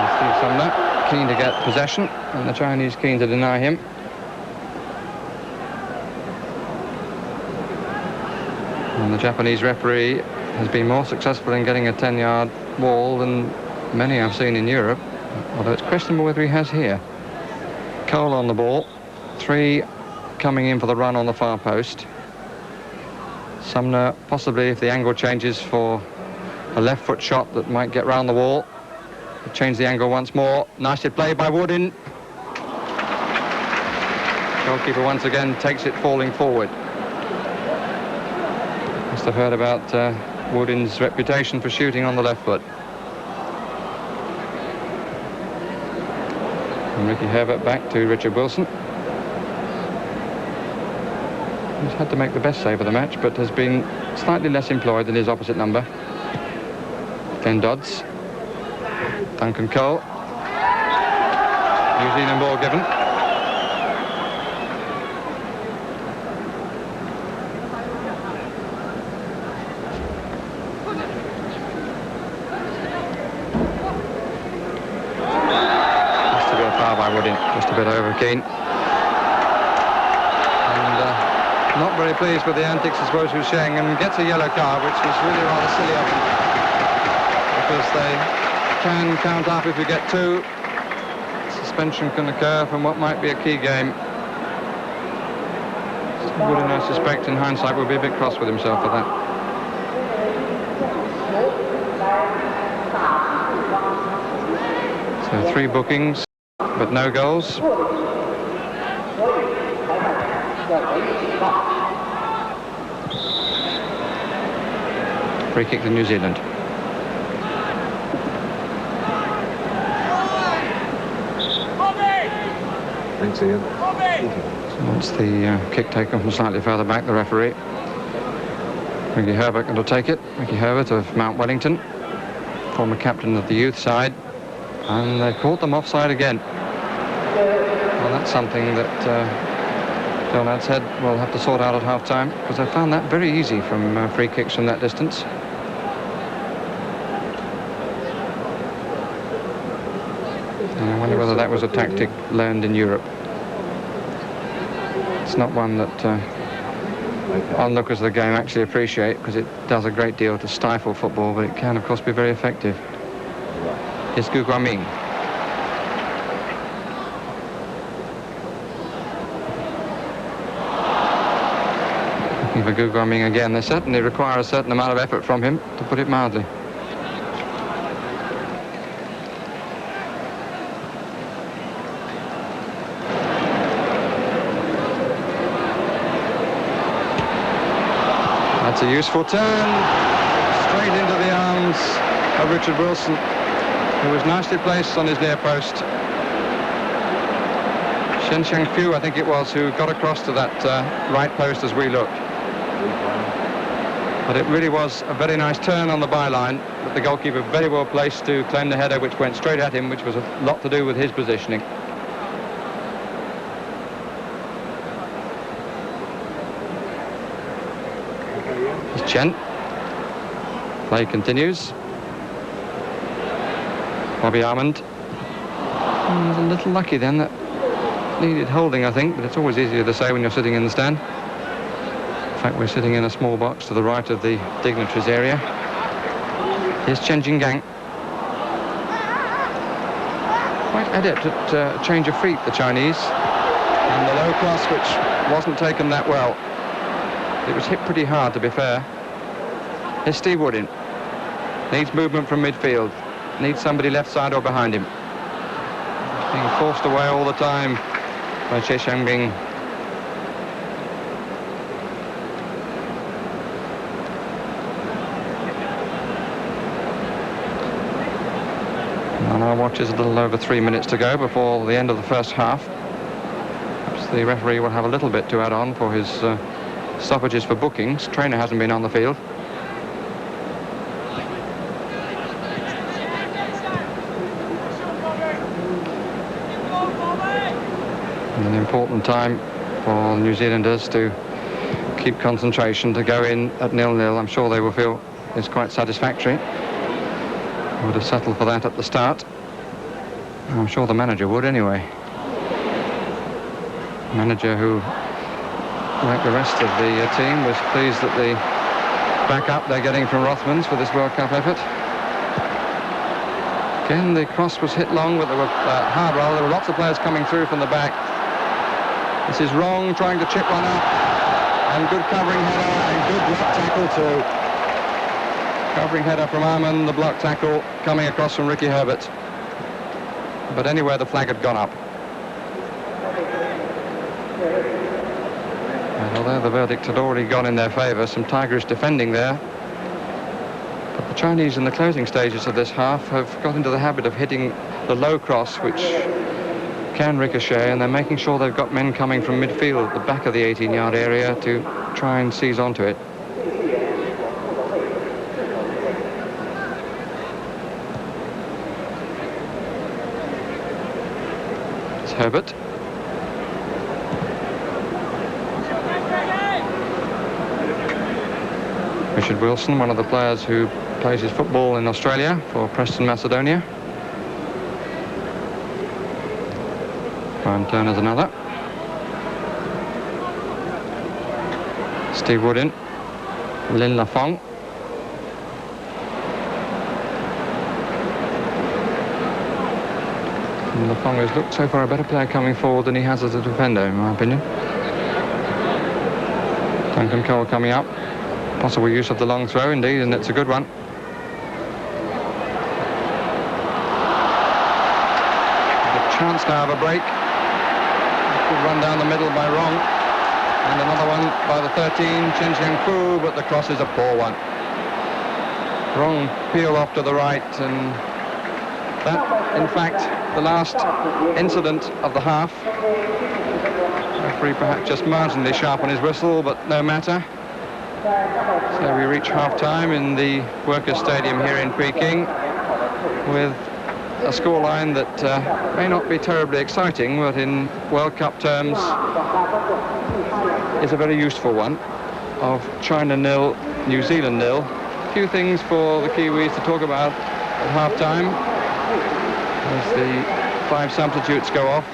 Steve Sumner keen to get possession, and the Chinese keen to deny him. And the Japanese referee has been more successful in getting a 10-yard wall than many I've seen in Europe, although it's questionable whether he has here. Cole on the ball, 3 coming in for the run on the far post. Sumner, possibly, if the angle changes, for a left foot shot that might get round the wall. Change the angle once more. Nicely played by Woodin. Goalkeeper once again takes it falling forward. Must have heard about Woodin's reputation for shooting on the left foot. And Ricky Herbert back to Richard Wilson. He's had to make the best save of the match, but has been slightly less employed than his opposite number. Glenn Dodds. Duncan Cole. New Zealand ball given. Just a bit of foul by Woodin, just a bit over keen. Not very pleased with the antics of Zhuo Sheng, and gets a yellow card, which was really rather silly of him, because they can count up if you get 2. Suspension can occur from what might be a key game. Woodin, I suspect, in hindsight, would be a bit cross with himself for that. So 3 bookings, but no goals. Free kick to New Zealand. Thanks, Ian. So once the kick taken from slightly further back, the referee. Ricky Herbert going to take it. Ricky Herbert of Mount Wellington. former captain of the youth side, and they caught them offside again. Well, that's something that John had said we'll have to sort out at half-time, because I found that very easy from free kicks from that distance. And I wonder whether that was a tactic learned in Europe. It's not one that onlookers of the game actually appreciate, because it does a great deal to stifle football, but it can, of course, be very effective. Here's Gu Guangming. Looking for Gu Guangming again. They certainly require a certain amount of effort from him, to put it mildly. That's a useful turn, straight into the arms of Richard Wilson, who was nicely placed on his near post. Shen Xiangfu, I think it was, who got across to that right post as we looked. But it really was a very nice turn on the byline, but the goalkeeper very well placed to claim the header, which went straight at him, which was a lot to do with his positioning. It's Chen. Play continues. Bobby Armand. He's a little lucky then, that needed holding, I think, but it's always easier to say when you're sitting in the stand. In fact, we're sitting in a small box to the right of the dignitaries area. Here's Chen Jinggang. Quite adept at change of feet, the Chinese. And the low cross, which wasn't taken that well. It was hit pretty hard, to be fair. Here's Steve Woodin. Needs movement from midfield. Needs somebody left side or behind him. Being forced away all the time by Xie Xiangbing. On our watch is a little over 3 minutes to go before the end of the first half. Perhaps the referee will have a little bit to add on for his stoppages for bookings. Trainer hasn't been on the field. And an important time for New Zealanders to keep concentration, to go in at 0-0. I'm sure they will feel it's quite satisfactory. Would have settled for that at the start. I'm sure the manager would anyway. Manager who, like the rest of the team, was pleased that the backup they're getting from Rothmans for this World Cup effort. Again, the cross was hit long, but there were hard roll. There were lots of players coming through from the back. This is wrong, trying to chip one up. And good covering header, and good block tackle too. Covering header from Arman, the block tackle coming across from Ricky Herbert. But anyway, the flag had gone up. And although the verdict had already gone in their favour, some Tigerish defending there. But the Chinese in the closing stages of this half have got into the habit of hitting the low cross, which can ricochet, and they're making sure they've got men coming from midfield at the back of the 18-yard area to try and seize onto it. Herbert. Richard Wilson, one of the players who plays his football in Australia for Preston Macedonia. Brian Turner's another. Steve Woodin. Lin Lafong. Lafong has looked so far a better player coming forward than he has as a defender, in my opinion. Duncan Cole coming up. Possible use of the long throw, indeed, and it's a good one. The chance now of a break. Good run down the middle by Rong. And another one by the 13, Chen Xiangfu, but the cross is a poor one. Rong peel off to the right, and that, in fact, the last incident of the half. Referee perhaps just marginally sharp on his whistle, but no matter. So we reach half-time in the Workers' Stadium here in Peking. with a scoreline that may not be terribly exciting, but in World Cup terms is a very useful one, of China 0, New Zealand 0. A few things for the Kiwis to talk about at half-time as the 5 substitutes go off.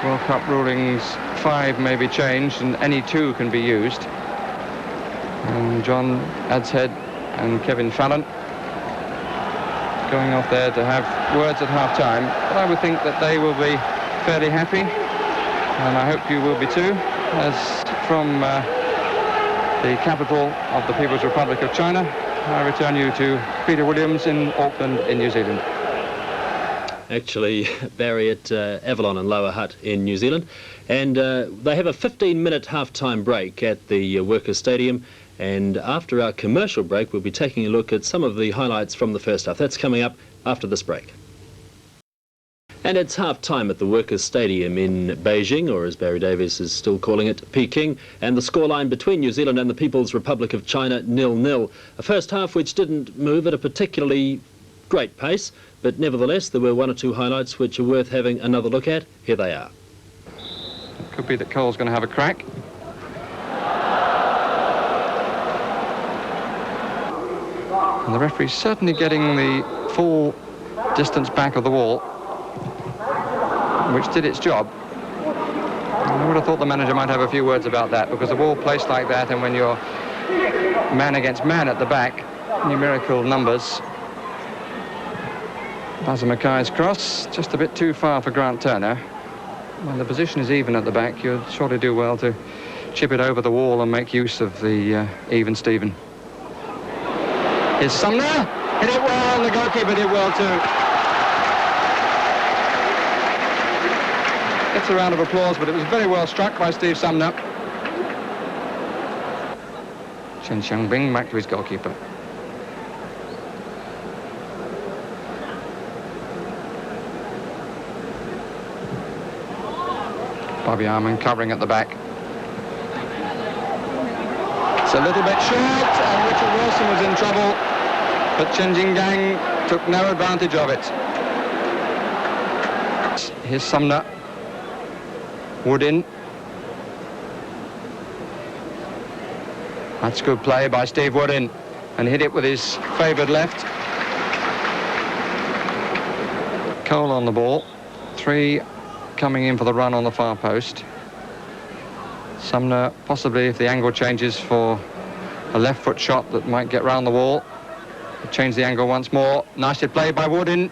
World Cup rulings, 5 may be changed and any 2 can be used. And John Adshead and Kevin Fallon going off there to have words at half-time. But I would think that they will be fairly happy, and I hope you will be too, as from the capital of the People's Republic of China, I return you to Peter Williams in Auckland in New Zealand. Actually, Barry at Avalon and Lower Hutt in New Zealand, and they have a 15-minute half-time break at the Workers' Stadium, and after our commercial break we'll be taking a look at some of the highlights from the first half. That's coming up after this break. And it's half-time at the Workers' Stadium in Beijing, or as Barry Davies is still calling it, Peking, and the scoreline between New Zealand and the People's Republic of China, 0-0. A first half which didn't move at a particularly great pace, but nevertheless there were 1 or 2 highlights which are worth having another look at. Here they are. It could be that Cole's going to have a crack. And the referee's certainly getting the full distance back of the wall, which did its job. I would have thought the manager might have a few words about that, because a ball placed like that, and when you're man against man at the back, numerical numbers. Buzzer Mackay's cross, just a bit too far for Grant Turner. When the position is even at the back, you'll surely do well to chip it over the wall and make use of the even Steven. Here's Sumner, hit it well, and the goalkeeper did well too. It's a round of applause, but it was very well struck by Steve Sumner. Chen Xiangbing back to his goalkeeper. Bobby Arman covering at the back. It's a little bit short, and Richard Wilson was in trouble, but Chen Jinggang took no advantage of it. Here's Sumner. Wood in. That's good play by Steve Woodin, and hit it with his favoured left. Cole on the ball. 3 coming in for the run on the far post. Sumner, possibly if the angle changes, for a left foot shot that might get round the wall. Change the angle once more. Nicely played by Woodin.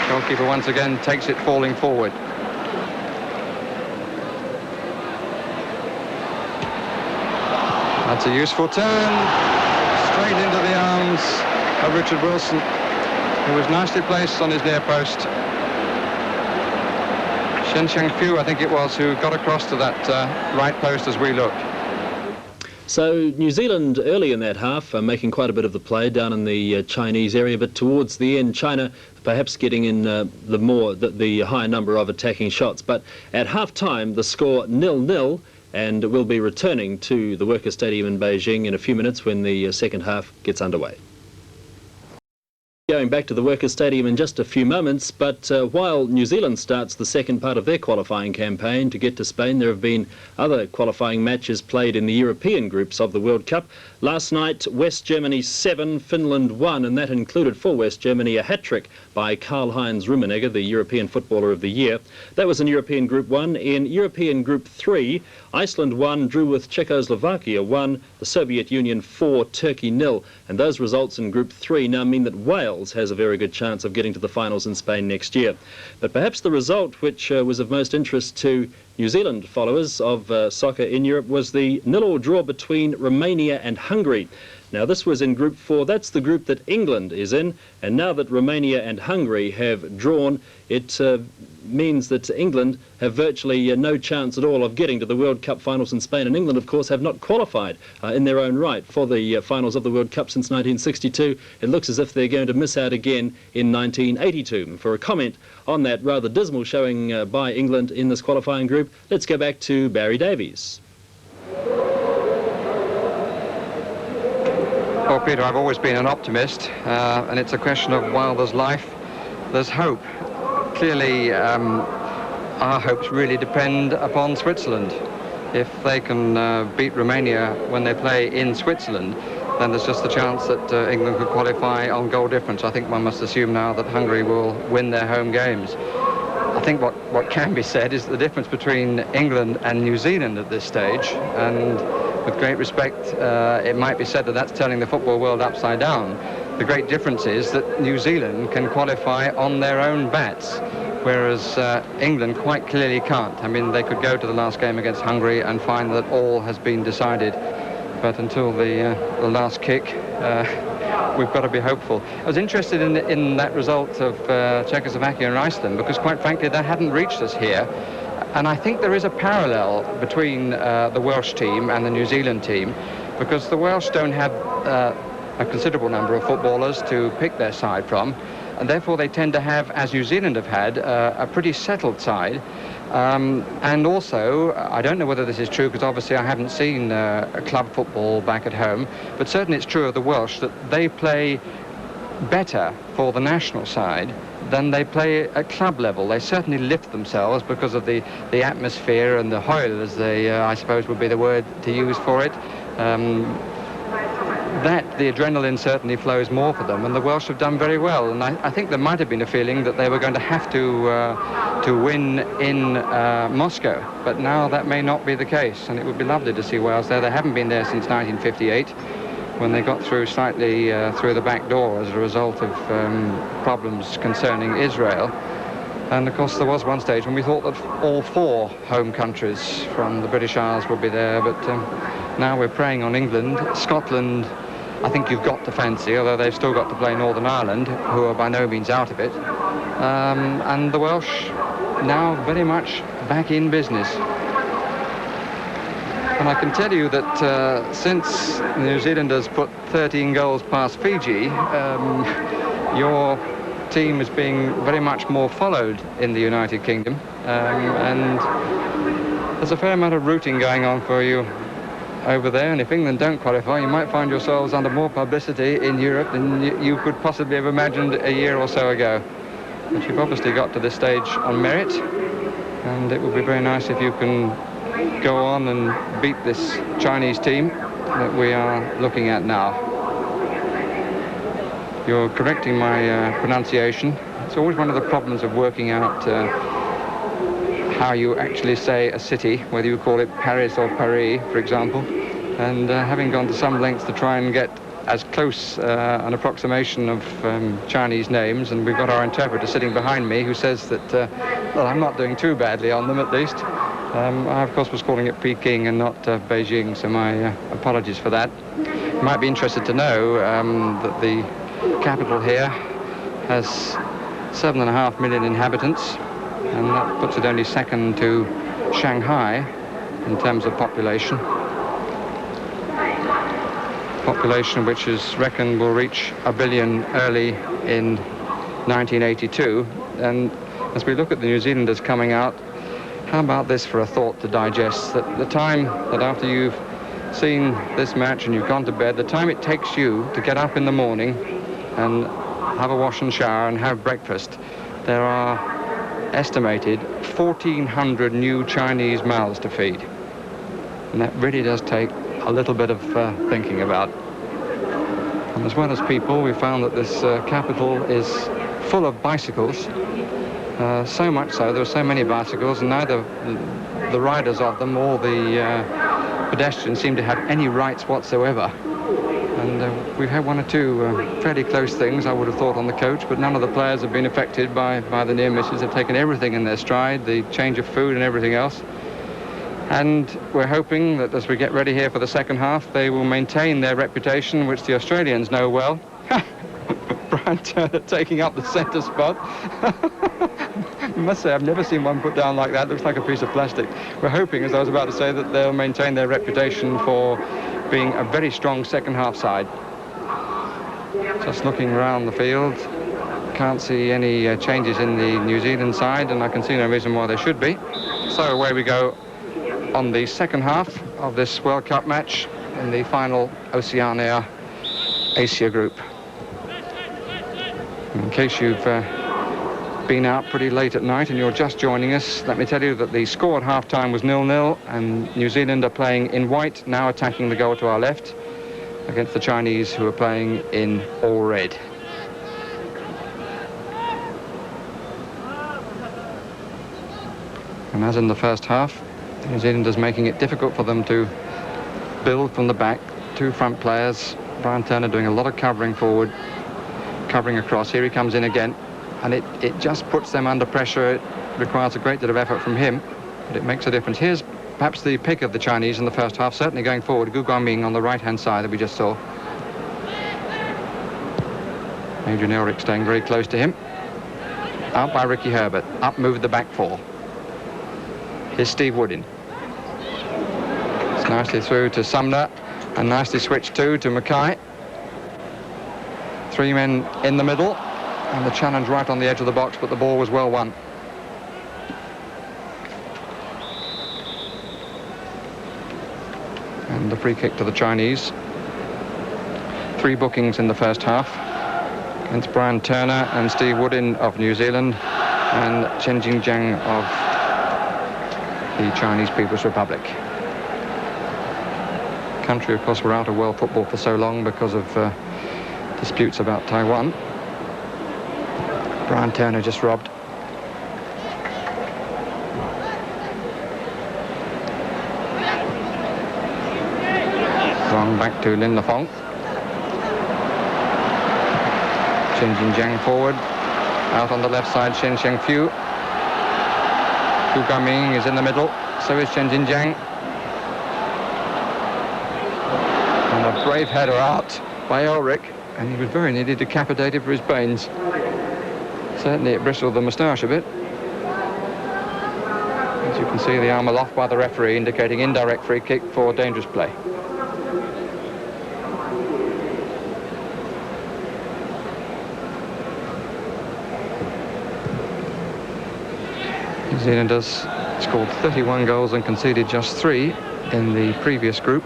Goalkeeper once again takes it falling forward. That's a useful turn, straight into the arms of Richard Wilson, who was nicely placed on his near post. Shen Xiangfu, I think it was, who got across to that right post as we looked. So New Zealand early in that half are making quite a bit of the play down in the Chinese area, but towards the end China perhaps getting in the higher number of attacking shots. But at half-time the score 0-0, and we'll be returning to the Workers' Stadium in Beijing in a few minutes when the second half gets underway. Going back to the Workers' Stadium in just a few moments, but while New Zealand starts the second part of their qualifying campaign to get to Spain, there have been other qualifying matches played in the European groups of the World Cup. Last night, West Germany 7, Finland 1, and that included for West Germany a hat-trick by Karl-Heinz Rummenigge, the European Footballer of the Year. That was in European Group 1. In European Group 3, Iceland 1, drew with Czechoslovakia 1, the Soviet Union 4, Turkey 0. And those results in Group 3 now mean that Wales has a very good chance of getting to the finals in Spain next year. But perhaps the result which was of most interest to New Zealand followers of soccer in Europe was the 0-0 draw between Romania and Hungary. Now this was in Group 4, that's the group that England is in, and now that Romania and Hungary have drawn, it means that England have virtually no chance at all of getting to the World Cup finals in Spain. And England, of course, have not qualified in their own right for the finals of the World Cup since 1962. It looks as if they're going to miss out again in 1982. And for a comment on that rather dismal showing by England in this qualifying group, let's go back to Barry Davies. Well, Peter, I've always been an optimist, and it's a question of while there's life, there's hope. Clearly, our hopes really depend upon Switzerland. If they can beat Romania when they play in Switzerland, then there's just the chance that England could qualify on goal difference. I think one must assume now that Hungary will win their home games. I think what can be said is the difference between England and New Zealand at this stage, and with great respect, it might be said that that's turning the football world upside down. The great difference is that New Zealand can qualify on their own bats, whereas England quite clearly can't. I mean, they could go to the last game against Hungary and find that all has been decided. But until the last kick, we've got to be hopeful. I was interested in that result of Czechoslovakia and Iceland, because quite frankly, that hadn't reached us here. And I think there is a parallel between the Welsh team and the New Zealand team, because the Welsh don't have a considerable number of footballers to pick their side from, and therefore they tend to have, as New Zealand have had, a pretty settled side. And also, I don't know whether this is true, because obviously I haven't seen club football back at home, but certainly it's true of the Welsh that they play better for the national side than they play at club level. They certainly lift themselves because of the atmosphere and the hoil, as they, I suppose would be the word to use for it. The adrenaline certainly flows more for them, and the Welsh have done very well. And I think there might have been a feeling that they were going to have to win in Moscow, but now that may not be the case, and it would be lovely to see Wales there. They haven't been there since 1958, when they got through slightly through the back door as a result of problems concerning Israel. And of course there was one stage when we thought that all four home countries from the British Isles would be there, but now we're preying on England. Scotland, I think you've got to fancy, although they've still got to play Northern Ireland, who are by no means out of it. And the Welsh now very much back in business. And I can tell you that since New Zealanders put 13 goals past Fiji, your team is being very much more followed in the United Kingdom. And there's a fair amount of rooting going on for you over there, and if England don't qualify, you might find yourselves under more publicity in Europe than you could possibly have imagined a year or so ago. But you've obviously got to this stage on merit, and it would be very nice if you can go on and beat this Chinese team that we are looking at now. You're correcting my pronunciation. It's always one of the problems of working out how you actually say a city, whether you call it Paris or Paris, for example. And having gone to some lengths to try and get as close an approximation of Chinese names, and we've got our interpreter sitting behind me who says that, well, I'm not doing too badly on them at least. I, of course, was calling it Peking and not Beijing, so my apologies for that. You might be interested to know that the capital here has 7.5 million inhabitants, and that puts it only second to Shanghai in terms of population. Population which is reckoned will reach 1 billion early in 1982. And as we look at the New Zealanders coming out, how about this for a thought to digest? That the time that after you've seen this match and you've gone to bed, the time it takes you to get up in the morning and have a wash and shower and have breakfast, there are estimated 1,400 new Chinese mouths to feed. And that really does take a little bit of thinking about. And as well as people, we found that this capital is full of bicycles. So much so, there are so many bicycles, and neither the riders of them or the pedestrians seem to have any rights whatsoever. And we've had one or two fairly close things, I would have thought, on the coach, but none of the players have been affected by the near misses. They've taken everything in their stride, the change of food and everything else. And we're hoping that as we get ready here for the second half, they will maintain their reputation, which the Australians know well. Brian Turner taking up the centre spot. I must say, I've never seen one put down like that. Looks like a piece of plastic. We're hoping, as I was about to say, that they'll maintain their reputation for being a very strong second half side. Just looking around the field, can't see any changes in the New Zealand side, and I can see no reason why there should be. So away we go on the second half of this World Cup match in the final Oceania Asia group. In case you've been out pretty late at night and you're just joining us, let me tell you that the score at half-time was 0-0, and New Zealand are playing in white, now attacking the goal to our left, against the Chinese, who are playing in all red. And as in the first half, New Zealanders making it difficult for them to build from the back. Two front players, Brian Turner doing a lot of covering forward, covering across. Here he comes in again, and it just puts them under pressure. It requires a great deal of effort from him, but it makes a difference. Here's perhaps the pick of the Chinese in the first half, certainly going forward. Gu Guangming on the right-hand side that we just saw. Adrian Elric staying very close to him. Out by Ricky Herbert. Up moved the back four. Here's Steve Woodin. It's nicely through to Sumner, and nicely switched to Mackay. Three men in the middle, and the challenge right on the edge of the box, but the ball was well won. And the free kick to the Chinese. 3 bookings in the first half against Brian Turner and Steve Woodin of New Zealand, and Chen Jingjiang of the Chinese People's Republic. Country, of course, were out of world football for so long because of disputes about Taiwan. Brian Turner just robbed. Long back to Lin Lafong. Chen Jingjiang forward. Out on the left side, Shen Shengfu. Gu Guangming is in the middle. So is Chen Jingjiang. And a brave header out by Elric, and he was very nearly decapitated for his pains. Certainly it bristled the moustache a bit. As you can see, the arm aloft by the referee, indicating indirect free kick for dangerous play. New Zealanders scored 31 goals and conceded just 3 in the previous group.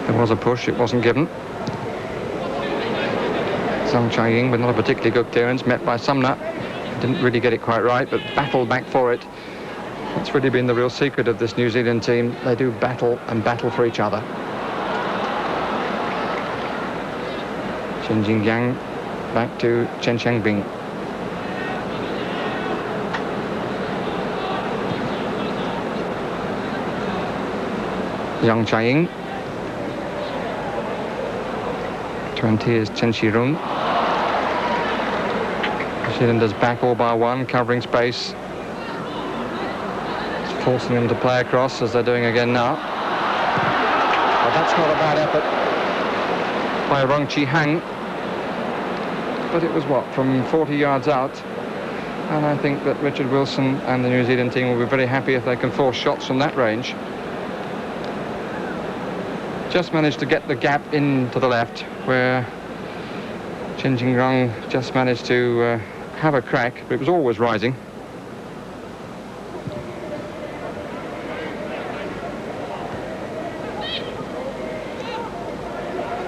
There was a push, it wasn't given. Zhang Chai-ying with not a particularly good clearance, met by Sumner. Didn't really get it quite right, but battled back for it. That's really been the real secret of this New Zealand team. They do battle and battle for each other. Chen Jingjiang back to Chen Xiangbing. Yang Chai-ying. 20 is Chen Shirun. New Zealanders back all by 1, covering space. Forcing them to play across, as they're doing again now. Well, that's not a bad effort by Rong Chi Hang. But it was, what, from 40 yards out? And I think that Richard Wilson and the New Zealand team will be very happy if they can force shots from that range. Just managed to get the gap into the left, where Chen Jingjiang just managed to have a crack, but it was always rising.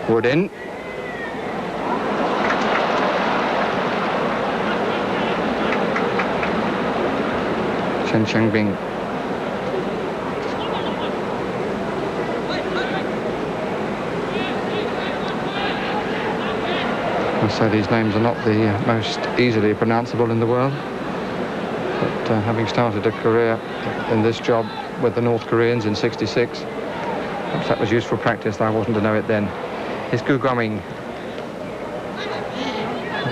Woodin. Chen Xiangbing. So these names are not the most easily pronounceable in the world, but having started a career in this job with the North Koreans in '66, perhaps that was useful practice, though I wasn't to know it then. Here's Gu Guangming.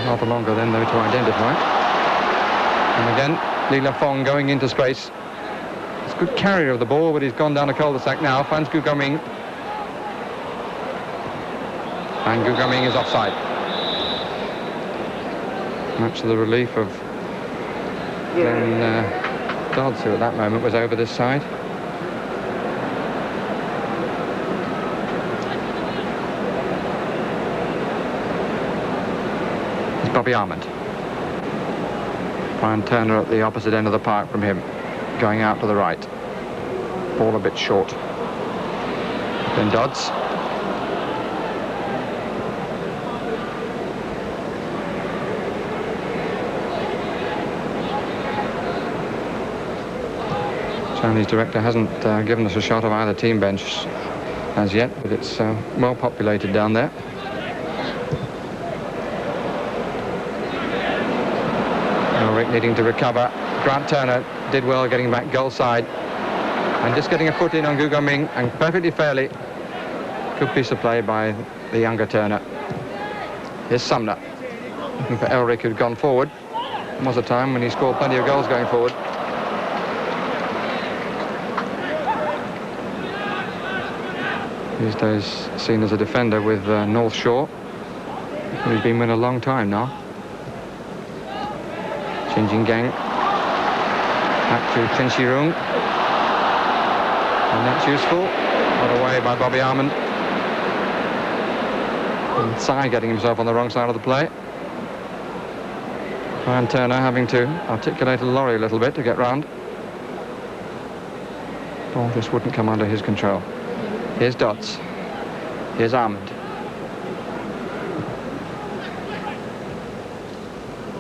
Rather longer then, though, to identify. And again, Li Lafong going into space. It's a good carrier of the ball, but he's gone down a cul-de-sac now. Finds Gu Guangming. And Gu Guangming is offside. Much to the relief of Glenn Dodds, who at that moment was over this side. It's Bobby Armand. Brian Turner at the opposite end of the park from him, going out to the right. Ball a bit short. Then Dodds. Chinese director hasn't given us a shot of either team bench as yet, but it's well populated down there. Ulrich needing to recover. Grant Turner did well getting back goal side and just getting a foot in on Gu Goming, and perfectly fairly. Good piece of play by the younger Turner. Here's Sumner looking for Ulrich, who'd gone forward. There was a time when he scored plenty of goals going forward. These days seen as a defender with North Shore. He's been with a long time now. Changing gang. Back to Chen Shirung. And that's useful. Got away by Bobby Armand. And Tsai getting himself on the wrong side of the play. Brian Turner having to articulate a lorry a little bit to get round. Ball just wouldn't come under his control. Here's Dodds. Here's Armand.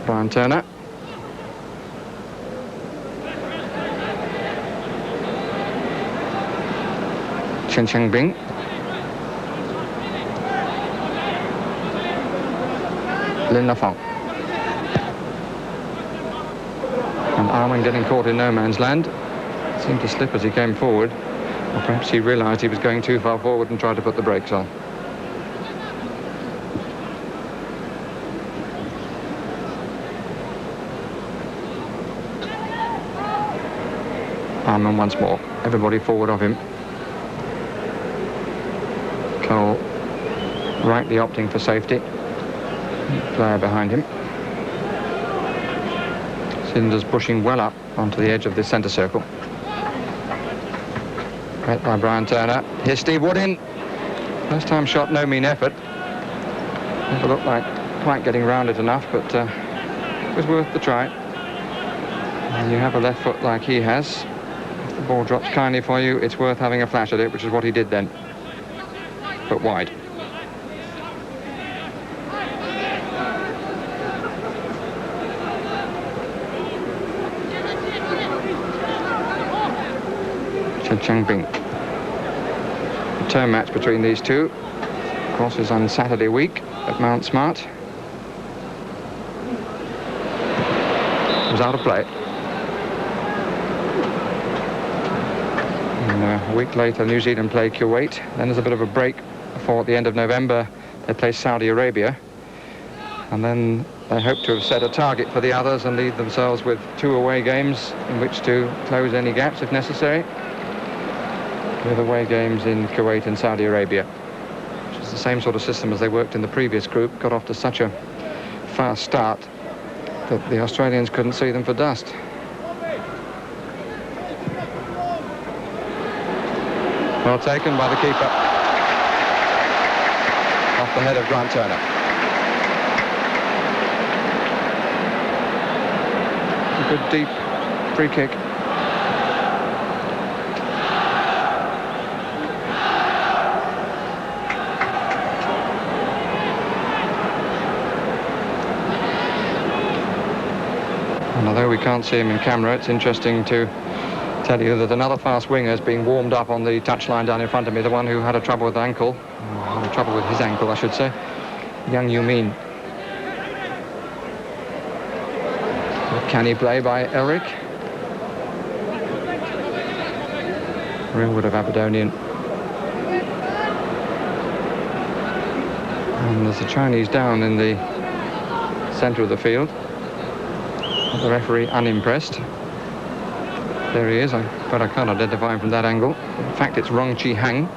Brian Turner. Chen Changbing. Lin Lafont. And Armand getting caught in no man's land. Seemed to slip as he came forward. Or perhaps he realised he was going too far forward and tried to put the brakes on. Armand once more. Everybody forward of him. Cole rightly opting for safety. Player behind him. Cinders pushing well up onto the edge of the centre circle. Met by Brian Turner. Here's Steve Woodin. First time shot, no mean effort. Never looked like quite getting round it enough, but it was worth the try. When you have a left foot like he has, if the ball drops kindly for you, it's worth having a flash at it, which is what he did then. But wide. Chen Changbing. The term match between these two, of course, is on Saturday week at Mount Smart. It was out of play. And a week later, New Zealand play Kuwait. Then there's a bit of a break before at the end of November they play Saudi Arabia. And then they hope to have set a target for the others and leave themselves with 2 away games in which to close any gaps if necessary. With away games in Kuwait and Saudi Arabia, which is the same sort of system as they worked in the previous group. Got off to such a fast start that the Australians couldn't see them for dust. Well taken by the keeper. Off the head of Grant Turner. A good deep free kick. And although we can't see him in camera, it's interesting to tell you that another fast winger is being warmed up on the touchline down in front of me, the one who had a trouble with ankle, or trouble with his ankle, I should say, Yang Yu-min. Canny play by Ulrich. Ringwood of Aberdonian. And there's a Chinese down in the centre of the field. The referee unimpressed. There he is, but I can't identify him from that angle. In fact, it's Rong Chi Hang.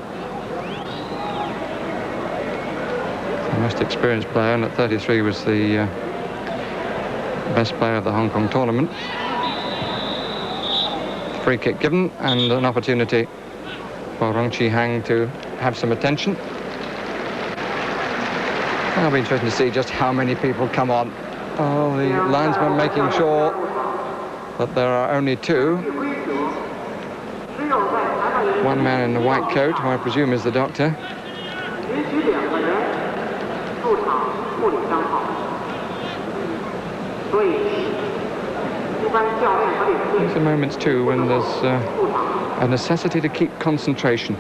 The most experienced player, and at 33 was the best player of the Hong Kong tournament. Free kick given, and an opportunity for Rong Chi Hang to have some attention. I'll be interested to see just how many people come on. Oh, the linesman making sure But there are only two. One man in the white coat, who I presume is the doctor. These are moments too when there's a necessity to keep concentration.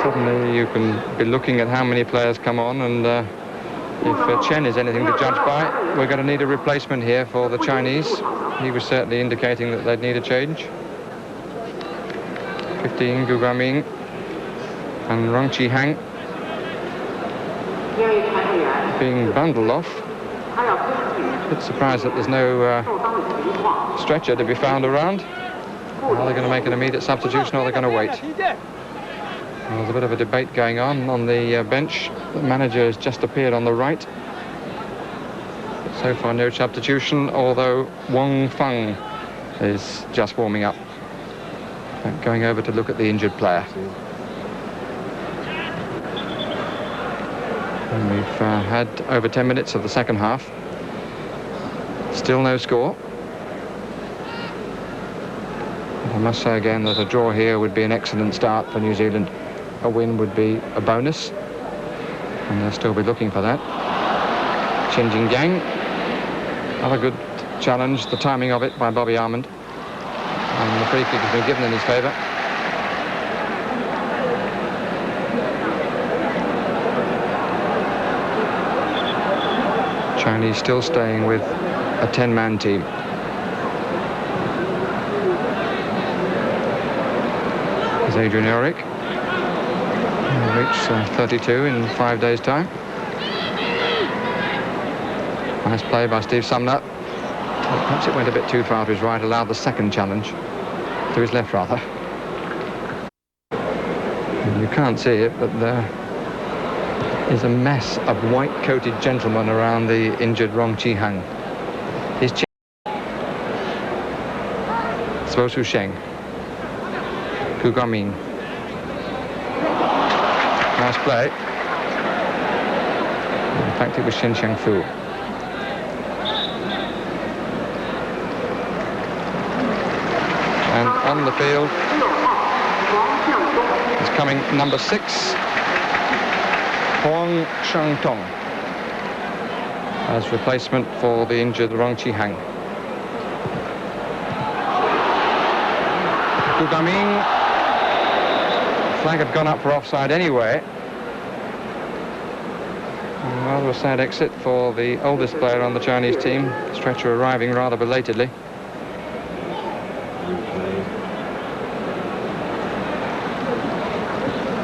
Suddenly you can be looking at how many players come on, and if Chen is anything to judge by, we're going to need a replacement here for the Chinese. He was certainly indicating that they'd need a change. 15, Gu Guaming and Rong Chi-hang being bundled off. A bit surprised that there's no stretcher to be found around. Are they going to make an immediate substitution, or are they going to wait? Well, there's a bit of a debate going on the bench. The manager has just appeared on the right. So far, no substitution, although Wang Feng is just warming up. Going over to look at the injured player. And we've had over 10 minutes of the second half. Still no score. I must say again that a draw here would be an excellent start for New Zealand. A win would be a bonus, and they'll still be looking for that. Chen Jinggang, another good challenge, the timing of it by Bobby Armand. And the free kick has been given in his favour. Chinese still staying with a 10-man team. There's Adrian Ulrich. He'll reach 32 in 5 days' time. Nice play by Steve Sumner. Perhaps it went a bit too far to his right, allowed the second challenge. To his left, rather. And you can't see it, but there is a mess of white-coated gentlemen around the injured Rong Chi-hang. His chin. Zhou Susheng. Gu Guaming. Nice play. In fact, it was Shen Xiangfu. And on the field is coming number 6, Huang Shangtong, as replacement for the injured Rong Chi-hang. Gu Guaming, flag had gone up for offside anyway. And rather a sad exit for the oldest player on the Chinese team, stretcher arriving rather belatedly.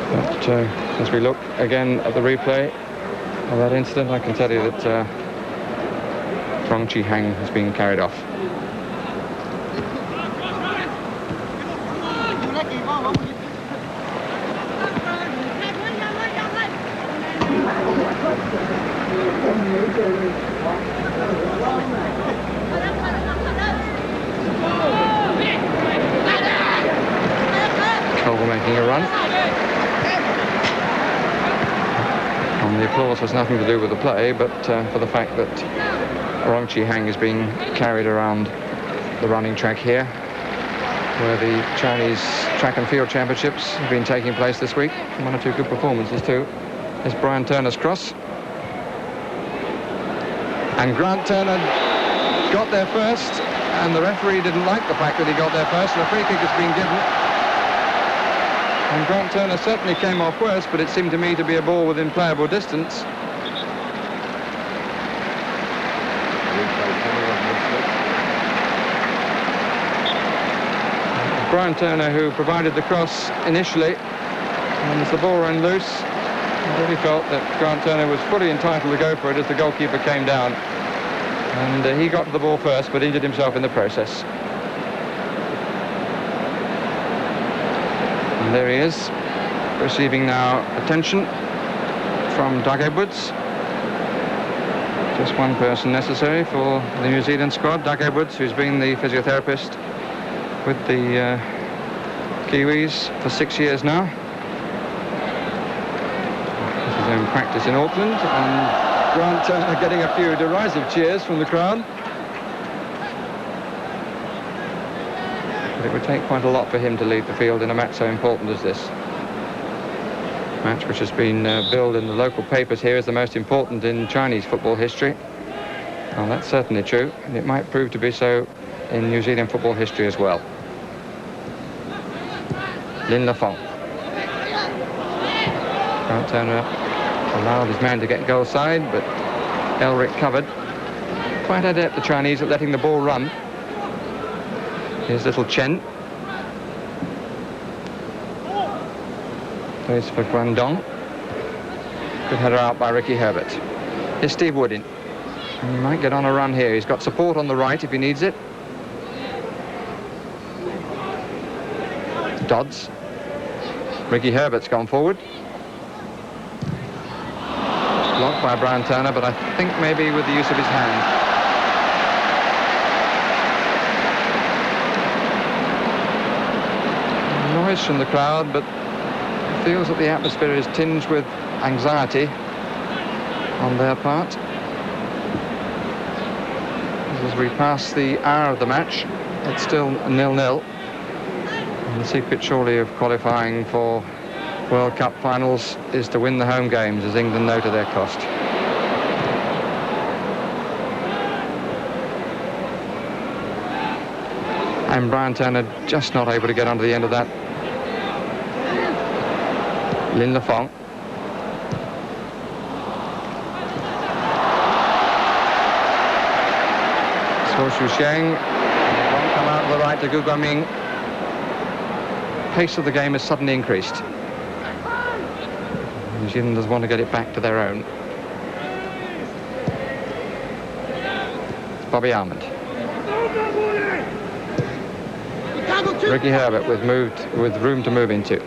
But as we look again at the replay of that incident, I can tell you that Rong Chi-hang has been carried off. Cole making a run. And the applause has nothing to do with the play, but for the fact that Rong Chi-hang is being carried around the running track here, where the Chinese track and field championships have been taking place this week. One or two good performances too. There's Brian Turner's cross. And Grant Turner got there first, and the referee didn't like the fact that he got there first, and a free kick has been given. And Grant Turner certainly came off worse, but it seemed to me to be a ball within playable distance. Brian Turner, who provided the cross initially, and as the ball ran loose, I really felt that Grant Turner was fully entitled to go for it as the goalkeeper came down. And he got to the ball first, but injured himself in the process. And there he is, receiving now attention from Doug Edwards. Just one person necessary for the New Zealand squad, Doug Edwards, who's been the physiotherapist with the Kiwis for 6 years now. This is in practice in Auckland, and Grant Turner getting a few derisive cheers from the crowd. But it would take quite a lot for him to lead the field in a match so important as this. Match which has been billed in the local papers here as the most important in Chinese football history. Well, that's certainly true, and it might prove to be so in New Zealand football history as well. Lin Lafong. Grant Turner allowed his man to get goal side, but Elric covered. Quite adept, the Chinese, at letting the ball run. Here's little Chen. Plays for Guangdong. Good header out by Ricky Herbert. Here's Steve Woodin. And he might get on a run here. He's got support on the right if he needs it. Dodds. Ricky Herbert's gone forward. Blocked by Brian Turner, but I think maybe with the use of his hand. Noise from the crowd, but it feels that the atmosphere is tinged with anxiety on their part. As we pass the hour of the match, it's still 0-0. And the secret, surely, of qualifying for World Cup finals is to win the home games, as England know to their cost. And Brian Turner just not able to get onto the end of that. Lin Lafong. So Xu Xiang won't come out to the right to Gu Guangming. Pace of the game has suddenly increased. New Zealanders want to get it back to their own. It's Bobby Armand. Ricky Herbert with room to move into.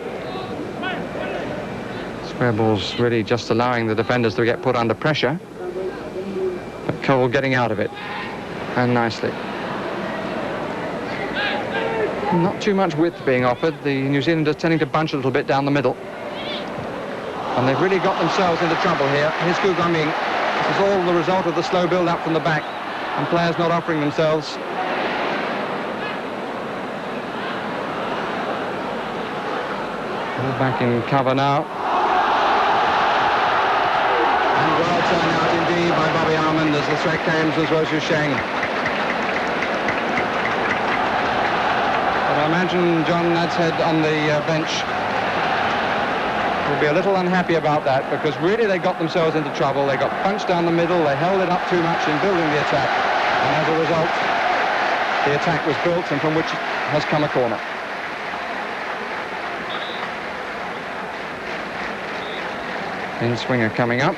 Square ball's really just allowing the defenders to get put under pressure. But Cole getting out of it. And nicely. Not too much width being offered. The New Zealanders tending to bunch a little bit down the middle. And they've really got themselves into trouble here. Here's Gu Guangming. This is all the result of the slow build-up from the back. And players not offering themselves. All back in cover now. And well turned out indeed by Bobby Armand as the threat came was Xu Xiang. But I imagine John Nadshead on the bench will be a little unhappy about that, because really they got themselves into trouble. They got punched down the middle, they held it up too much in building the attack, and as a result the attack was built and from which has come a corner. In swinger coming up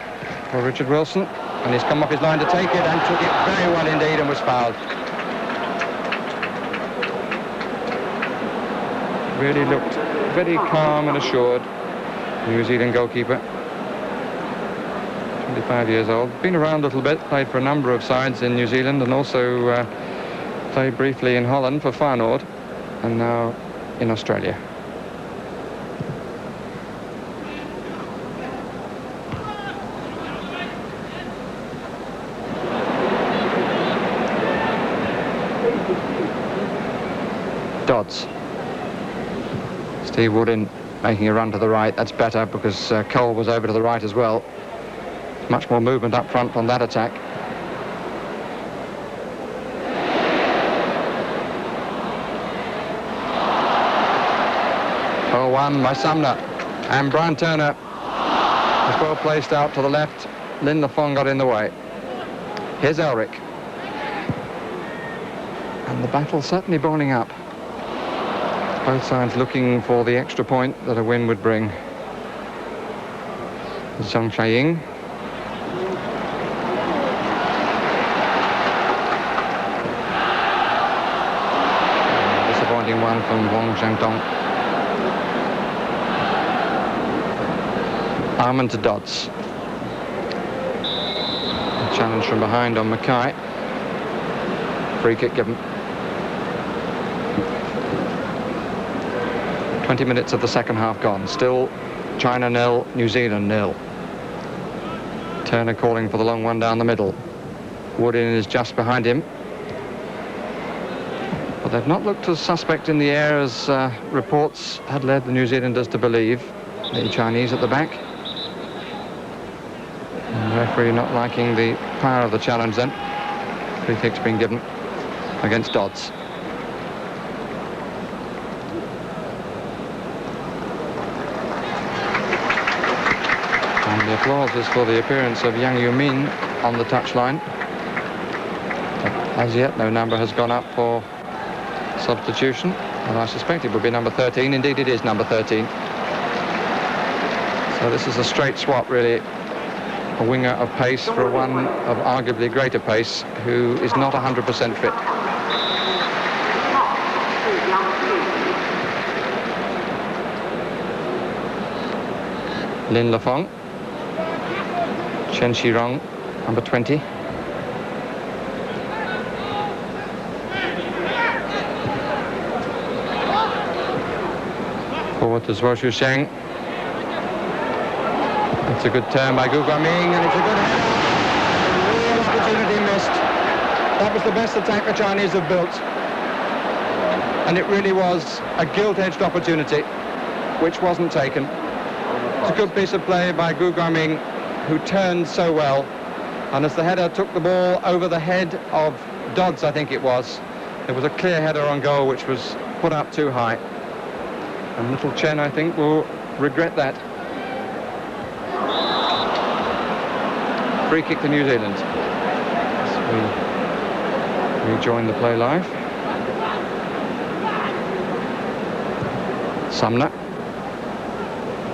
for Richard Wilson, and he's come off his line to take it and took it very well indeed and was fouled. Really looked very calm and assured. New Zealand goalkeeper, 25 years old, been around a little bit, played for a number of sides in New Zealand and also played briefly in Holland for Feyenoord and now in Australia. Dodds. Steve Woodin making a run to the right. That's better because Cole was over to the right as well. Much more movement up front on that attack. Oh, one by Sumner. And Brian Turner was well placed out to the left. Lin Lafong got in the way. Here's Elric. And the battle certainly boiling up. Both sides looking for the extra point that a win would bring. Zhang Chaiying. Disappointing one from Wang Zhangdong. Armand to Dodds. A challenge from behind on Mackay. Free kick given. 20 minutes of the second half gone. Still China 0, New Zealand 0. Turner calling for the long one down the middle. Woodin is just behind him. But they've not looked as suspect in the air as reports had led the New Zealanders to believe. The Chinese at the back. And the referee not liking the power of the challenge then. Free kick's been given against Dodds. And the applause is for the appearance of Yang Yu-min on the touchline. As yet, no number has gone up for substitution, and I suspect it would be number 13. Indeed, it is number 13. So this is a straight swap, really. A winger of pace for one of arguably greater pace, who is not 100% fit. Lin Lafong, Chen Shirong, number 20. Forward to Zhuo Shusheng. It's a good turn by Gu Guangming, and it's a good header. Real opportunity missed. That was the best attack the Chinese have built. And it really was a gilt-edged opportunity, which wasn't taken. It's a good piece of play by Gu Guangming, who turned so well. And as the header took the ball over the head of Dodds, I think it was, there was a clear header on goal which was put up too high. And little Chen, I think, will regret that. Free kick to New Zealand. As we rejoin the play live. Sumner.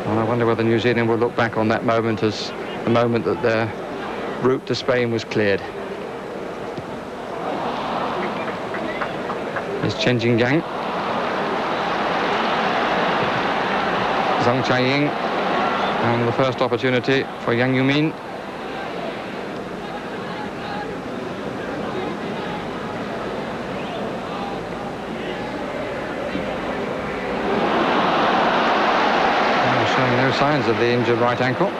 And I wonder whether New Zealand will look back on that moment as the moment that their route to Spain was cleared. There's Chen Jinggang. Zhang Chaiying. And the first opportunity for Yang Yu-min. Showing no signs of the injured right ankle. So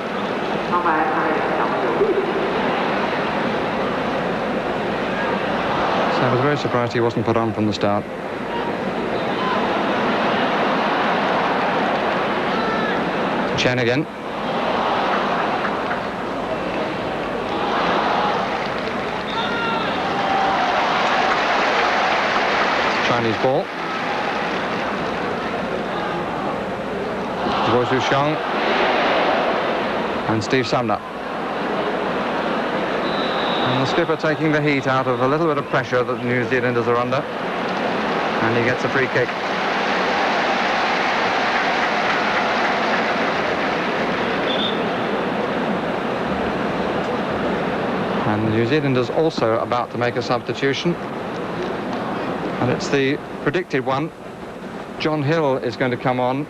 I was very surprised he wasn't put on from the start. Chen again. Chinese ball. Zhuo Shusheng and Steve Sumner. And the skipper taking the heat out of a little bit of pressure that the New Zealanders are under. And he gets a free kick. And the New Zealanders also about to make a substitution. And it's the predicted one. John Hill is going to come on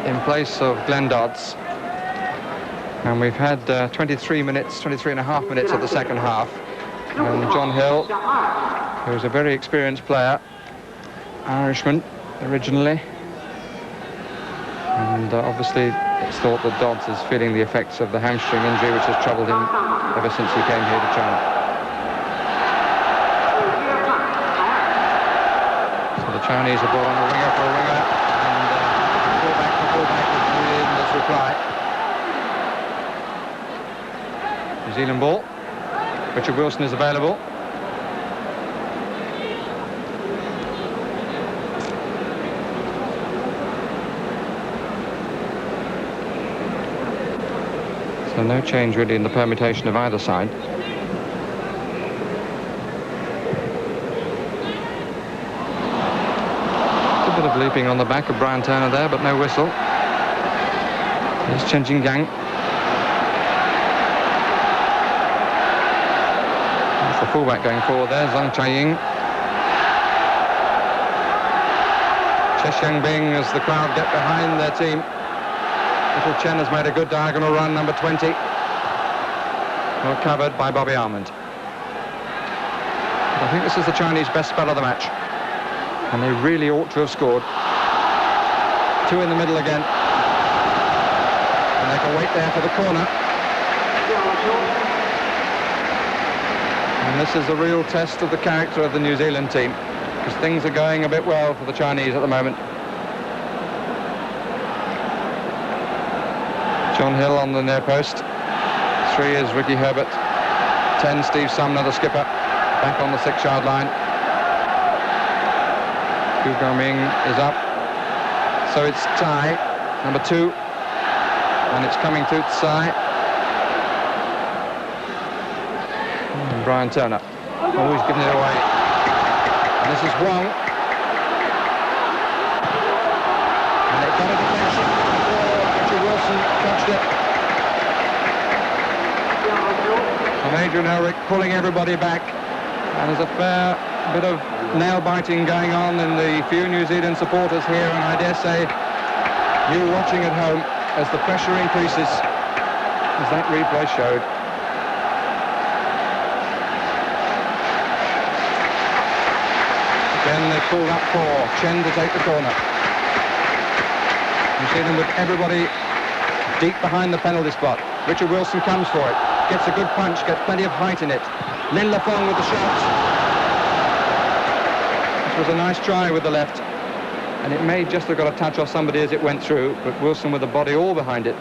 in place of Glenn Dodds. And we've had 23 and a half minutes of the second half. And John Hill, who's a very experienced player, Irishman originally. And obviously it's thought that Dodds is feeling the effects of the hamstring injury which has troubled him ever since he came here to China. So the Chinese have brought on a winger for a winger, and fullback for fullback is New Zealand's reply. New Zealand ball. Richard Wilson is available. So no change really in the permutation of either side. It's a bit of leaping on the back of Brian Turner there, but no whistle. Here's Chen Jinggang. That's the fullback going forward there, Zhang Chaiying. Che Xiangbing as the crowd get behind their team. Little Chen has made a good diagonal run, number 20. Well covered by Bobby Almond. I think this is the Chinese best spell of the match. And they really ought to have scored. Two in the middle again. And they can wait there for the corner. And this is a real test of the character of the New Zealand team. because things are going a bit well for the Chinese at the moment. John Hill on the near post. 3 is Ricky Herbert. 10, Steve Sumner, the skipper, back on the 6-yard line. Gu Guoming is up. So it's Tsai, number 2. And it's coming to Tsai. And Brian Turner. Oh, he's given it away. And this is Wong. And they've got a deflection before Richard Wilson touched it. And Adrian Elric pulling everybody back. And there's a fair bit of nail-biting going on in the few New Zealand supporters here, and I dare say you watching at home as the pressure increases, as that replay showed. Again, they pulled up 4, Chen to take the corner. New Zealand with everybody deep behind the penalty spot. Richard Wilson comes for it, gets a good punch, gets plenty of height in it. Lin Lafong with the shot. This was a nice try with the left, and it may just have got a touch off somebody as it went through, but Wilson with the body all behind it.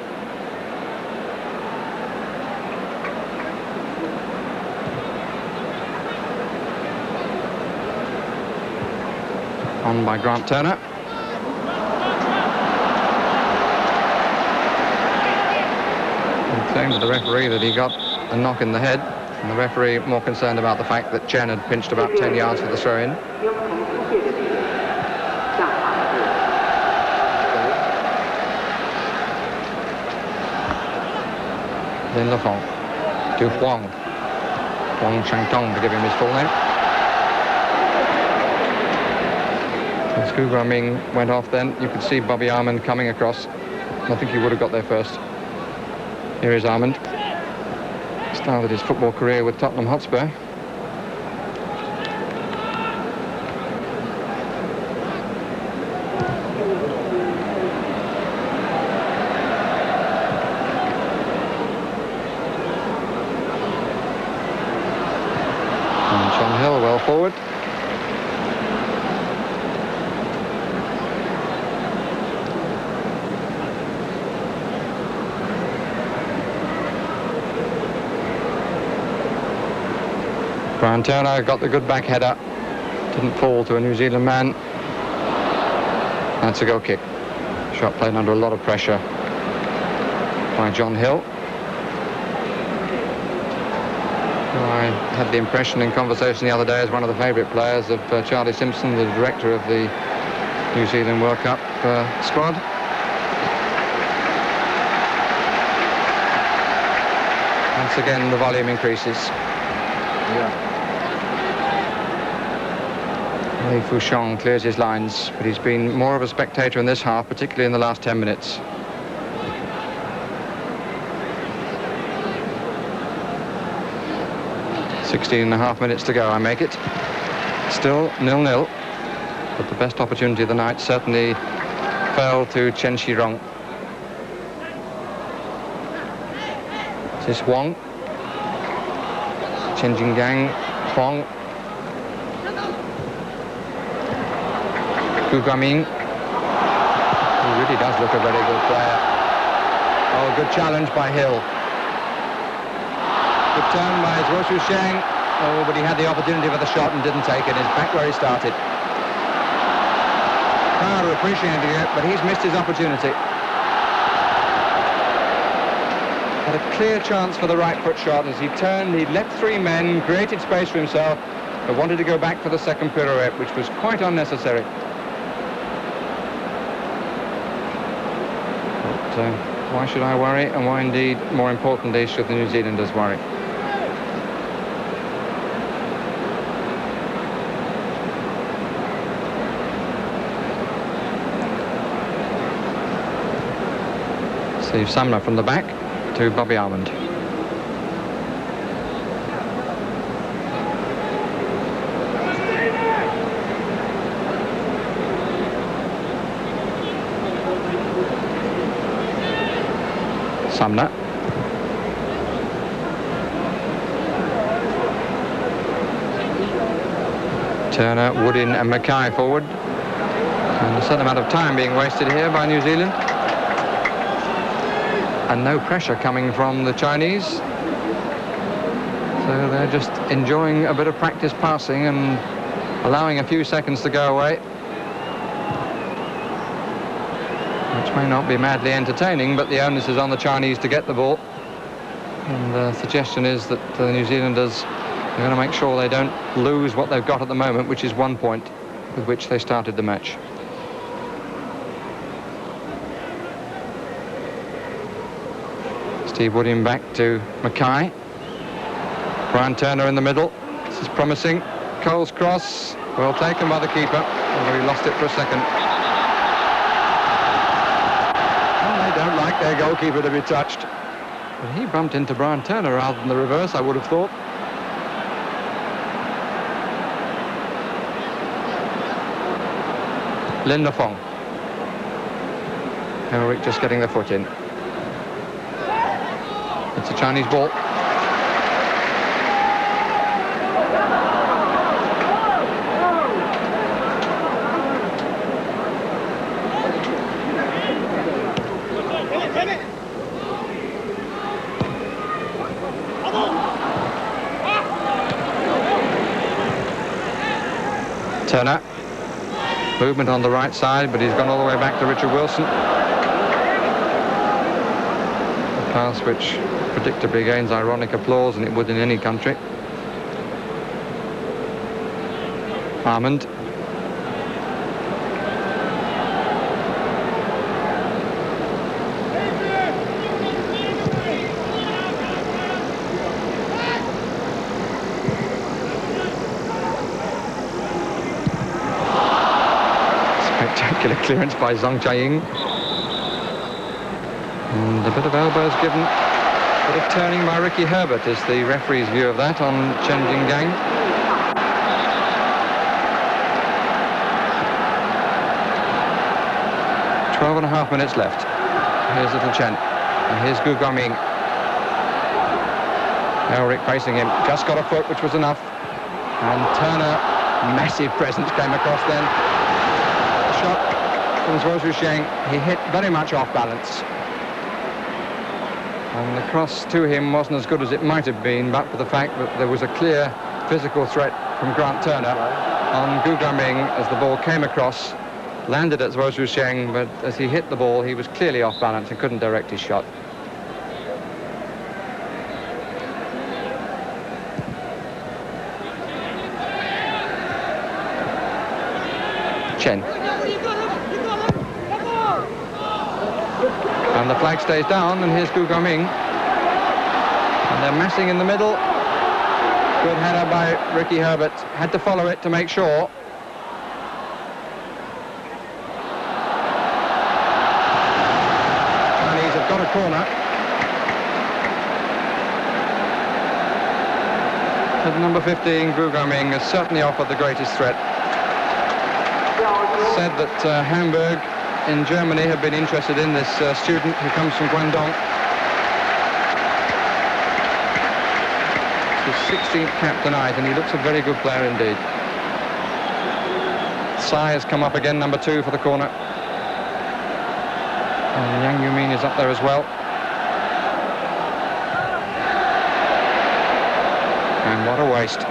On by Grant Turner. He claimed to the referee that he got a knock in the head, and the referee more concerned about the fact that Chen had pinched about 10 yards for the throw-in. Lin Lafong to Huang. Huang Changtong to give him his full name. As Gu Guoming went off then, you could see Bobby Armand coming across. I think he would have got there first. Here is Armand. Started his football career with Tottenham Hotspur. And John Hill well forward. Brian Turner got the good back header, didn't fall to a New Zealand man. That's a goal kick. Shot played under a lot of pressure by John Hill. I had the impression in conversation the other day as one of the favourite players of Charlie Simpson, the director of the New Zealand World Cup squad. Once again the volume increases. Yeah. Li Fushong clears his lines, but he's been more of a spectator in this half, particularly in the last 10 minutes. .5 minutes to go, I make it. Still 0-0, but the best opportunity of the night certainly fell to Chen Shirong. This is Wong. Chen Jinggang, Huang. Gu Guoming. He really does look a very good player. Oh, good challenge by Hill. Good turn by Zhuo Shusheng. Oh, but he had the opportunity for the shot and didn't take it. He's back where he started. Crowd are appreciating it, but he's missed his opportunity. Had a clear chance for the right foot shot as he turned. He left 3 men, created space for himself, but wanted to go back for the second pirouette, which was quite unnecessary. But why should I worry? And why indeed, more importantly, should the New Zealanders worry? Steve Sumner from the back to Bobby Armand. Sumner. Turner, Woodin and Mackay forward. And a certain amount of time being wasted here by New Zealand. And no pressure coming from the Chinese. So they're just enjoying a bit of practice passing and allowing a few seconds to go away. Which may not be madly entertaining, but the onus is on the Chinese to get the ball. And the suggestion is that the New Zealanders are going to make sure they don't lose what they've got at the moment, which is 1 point with which they started the match. Steve Woodin back to Mackay. Brian Turner in the middle. This is promising. Cole's cross, well taken by the keeper, although he lost it for a second. Well, they don't like their goalkeeper to be touched. But he bumped into Brian Turner rather than the reverse, I would have thought. Lin Lafong. Henrik just getting the foot in. It's a Chinese ball. Turner. Movement on the right side, but he's gone all the way back to Richard Wilson. A pass which predictably gains ironic applause, and it would in any country. Armand. Spectacular clearance by Zhang Jiaying. And a bit of elbows given. A bit of turning by Ricky Herbert is the referee's view of that on Chen Jinggang. Twelve and a half minutes left. Here's little Chen. And here's Gu Guangming. Elric facing him. Just got a foot, which was enough. And Turner, massive presence came across then. Shot from Zhuo Zhusheng. He hit very much off balance. And the cross to him wasn't as good as it might have been, but for the fact that there was a clear physical threat from Grant Turner on Gu Guangming as the ball came across, landed at Zhuo Zhusheng, but as he hit the ball, he was clearly off balance and couldn't direct his shot. Chen. And the flag stays down, and here's Gu Guangming. And they're massing in the middle. Good header by Ricky Herbert. Had to follow it to make sure. Chinese have got a corner. At number 15, Gu Guangming has certainly offered the greatest threat. Said that Hamburg in Germany have been interested in this student who comes from Guangdong. It's his 16th cap tonight, and he looks a very good player indeed. Tsai has come up again, number 2 for the corner. And Yang Yumin is up there as well. And what a waste.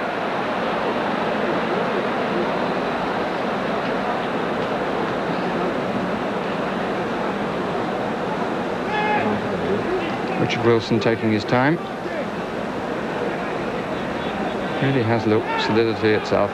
Richard Wilson taking his time. Really has looked solidity itself.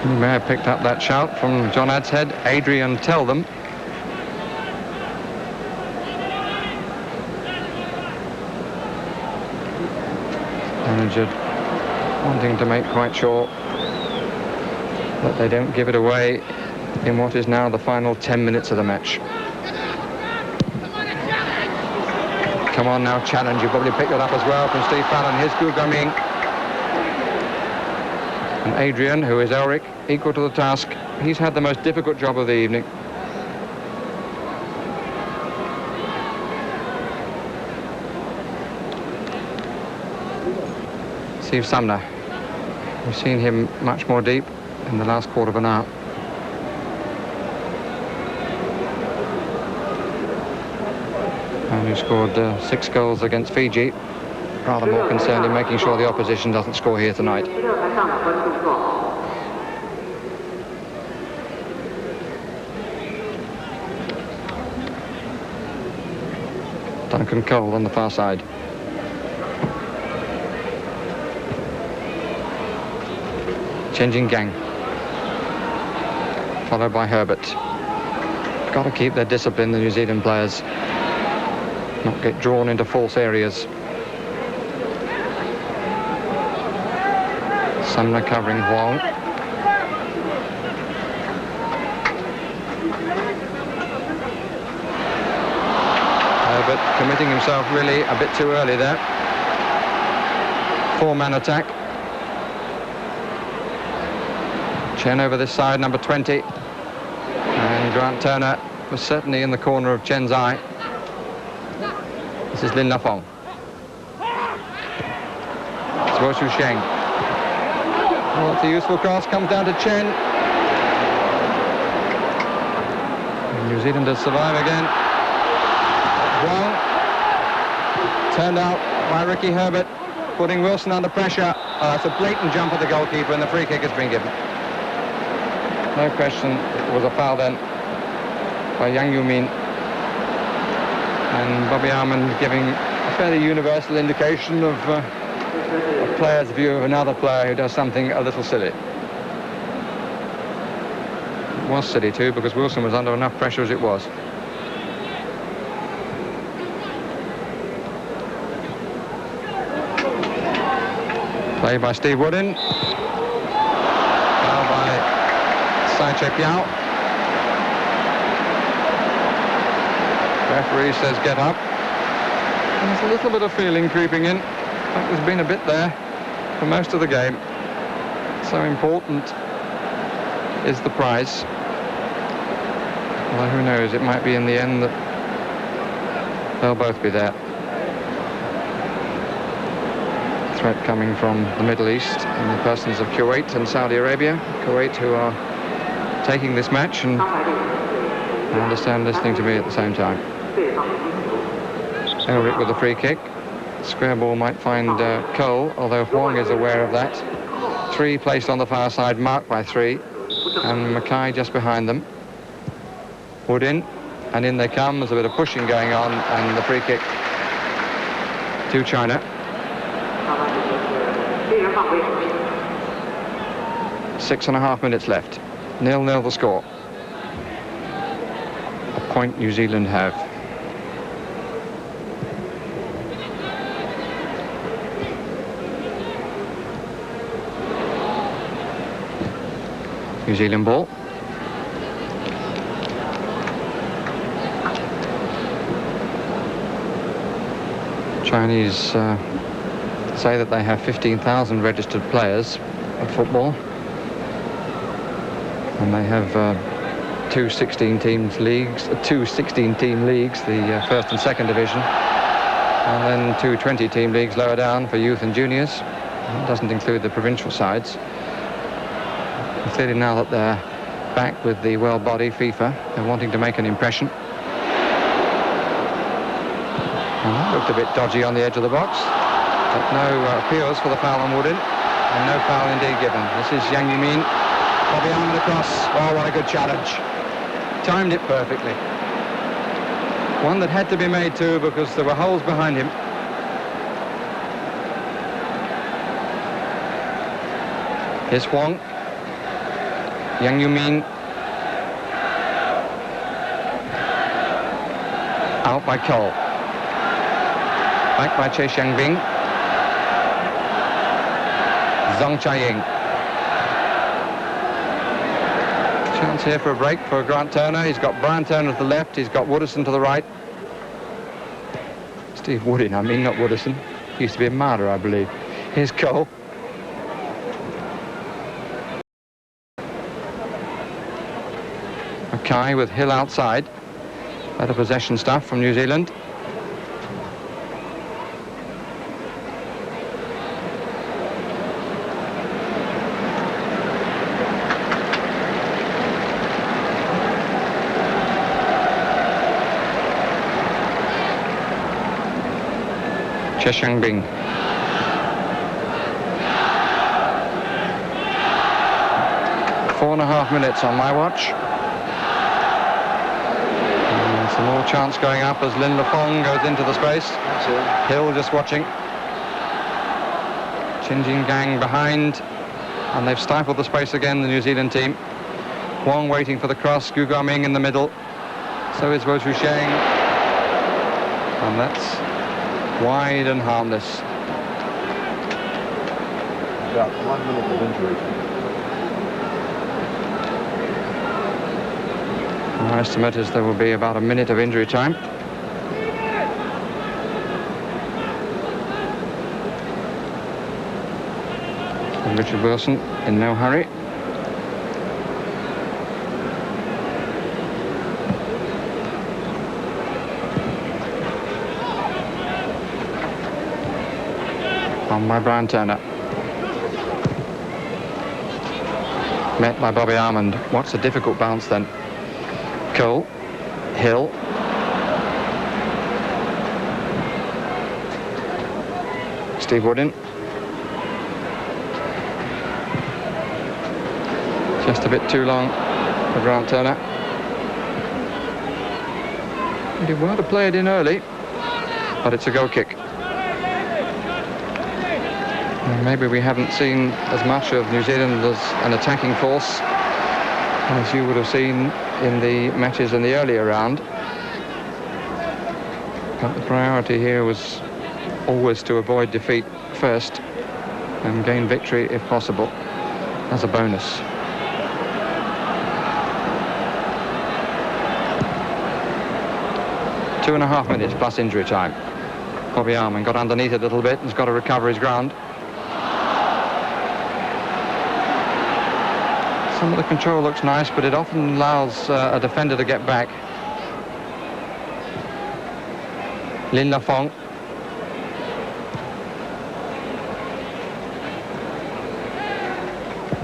You may have picked up that shout from John Adshead. Adrian, tell them. Manager wanting to make quite sure that they don't give it away in what is now the final 10 minutes of the match. Come on now, challenge. You probably picked it up as well from Steve Fallon. Here's Gu Guangming. And Adrian, who is Elric, equal to the task. He's had the most difficult job of the evening. Steve Sumner. We've seen him much more deep in the last quarter of an hour. And who scored 6 goals against Fiji. Rather more concerned in making sure the opposition doesn't score here tonight. Duncan Cole on the far side. Changing gang. Followed by Herbert. Got to keep their discipline, the New Zealand players. Not get drawn into false areas. Sumner covering Huang. Herbert committing himself really a bit too early there. 4-man attack. Chen over this side, number 20. And Grant Turner was certainly in the corner of Chen's eye. This is Lin Lafong. It's Wo Shu Sheng. Oh, it's a useful cross, comes down to Chen. And New Zealanders survive again. Wang. Turned out by Ricky Herbert, putting Wilson under pressure. It's a blatant jump at the goalkeeper, and the free kick has been given. No question, it was a foul then by Yang Yu-min. And Bobby Armand giving a fairly universal indication of a player's view of another player who does something a little silly. It was silly too, because Wilson was under enough pressure as it was. Play by Steve Woodin. Foul by Sai Che Piao. Referee says get up. And there's a little bit of feeling creeping in. Like there's been a bit there for most of the game. So important is the prize. Well, who knows, it might be in the end that they'll both be there. Threat coming from the Middle East in the persons of Kuwait and Saudi Arabia. Kuwait, who are taking this match and I understand listening to me at the same time. Elric with a free kick. Square ball might find Cole, although Huang is aware of that. 3 placed on the far side, marked by 3, and Mackay just behind them. Woodin, and in they come. There's a bit of pushing going on, and the free kick to China. 6.5 minutes left. 0-0 the score. A point New Zealand have. New Zealand ball. Chinese say that they have 15,000 registered players of football, and they have two 16-team leagues, the first and second division, and then 2 20-team leagues lower down for youth and juniors. It doesn't include the provincial sides. Clearly now that they're back with the world body, FIFA, they're wanting to make an impression. And that looked a bit dodgy on the edge of the box, but no appeals for the foul on Woodin, and no foul indeed given. This is Yang Yu-min, Bobby Armand across. Oh, what a good challenge. Timed it perfectly. One that had to be made too, because there were holes behind him. Here's Huang. Yang Yu-min out by Cole. Back by Che Xiangbing. Zhong Chai-ying. Chance here for a break for Grant Turner. He's got Brian Turner to the left. He's got Woodison to the right. Steve Woodin, I mean, not Woodison. He used to be a martyr, I believe. Here's Cole. Mackay with Hill outside. Better possession stuff from New Zealand. Cheshangbing. Four and a half minutes on my watch. And some more chance going up as Lin Lafong goes into the space. Hill just watching. Chin Jin Gang behind. And they've stifled the space again, the New Zealand team. Wong waiting for the cross. Gu Guaming in the middle. So is Wo Chu Sheng. And that's wide and harmless. About 1 minute of injury. Our estimate is there will be about a minute of injury time. And Richard Wilson in no hurry. On by Brian Turner. Met by Bobby Armand. What's a difficult bounce then? Cole, Hill. Steve Woodin. Just a bit too long for Grant Turner. He did well to play it in early, but it's a goal kick. And maybe we haven't seen as much of New Zealand as an attacking force as you would have seen in the matches in the earlier round. But the priority here was always to avoid defeat first and gain victory if possible as a bonus. Two and a half minutes plus injury time. Bobby Armand got underneath it a little bit and has got to recover his ground. Some of the control looks nice, but it often allows a defender to get back. Lin Lafong.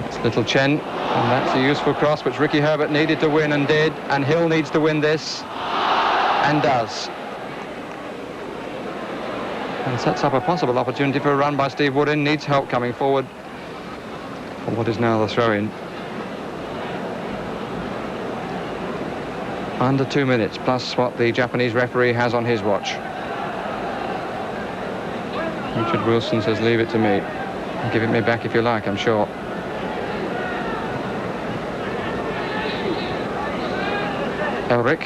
It's Little Chen, and that's a useful cross which Ricky Herbert needed to win and did, and Hill needs to win this, and does. And sets up a possible opportunity for a run by Steve Woodin. Needs help coming forward for what is now the throw-in. Under 2 minutes, plus what the Japanese referee has on his watch. Richard Wilson says, leave it to me. Give it me back if you like, I'm sure. Elric.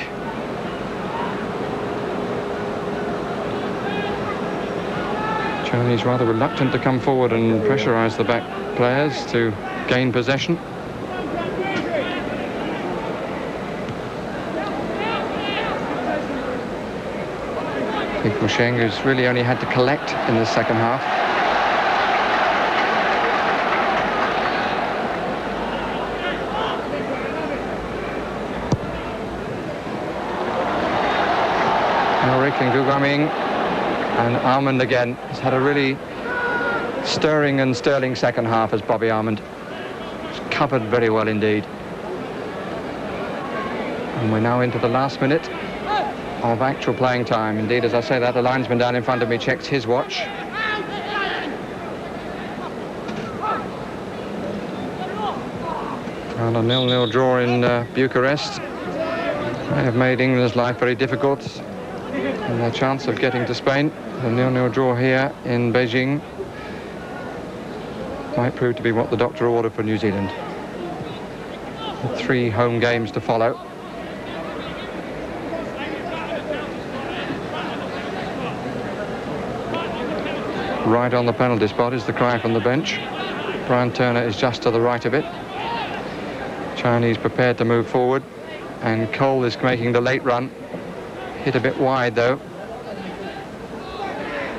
Chinese rather reluctant to come forward and pressurise the back players to gain possession. Sheng, who's really only had to collect in the second half. Elric and Gu Guaming and Armand again has had a really stirring and sterling second half as Bobby Armand. It's covered very well indeed. And we're now into the last minute of actual playing time. Indeed, as I say that, the linesman down in front of me checks his watch. And a 0-0 draw in Bucharest may have made England's life very difficult and their chance of getting to Spain. The 0-0 draw here in Beijing might prove to be what the doctor ordered for New Zealand. 3 home games to follow. Right on the penalty spot is the cry from the bench. Brian Turner is just to the right of it. Chinese prepared to move forward, and Cole is making the late run. Hit a bit wide though.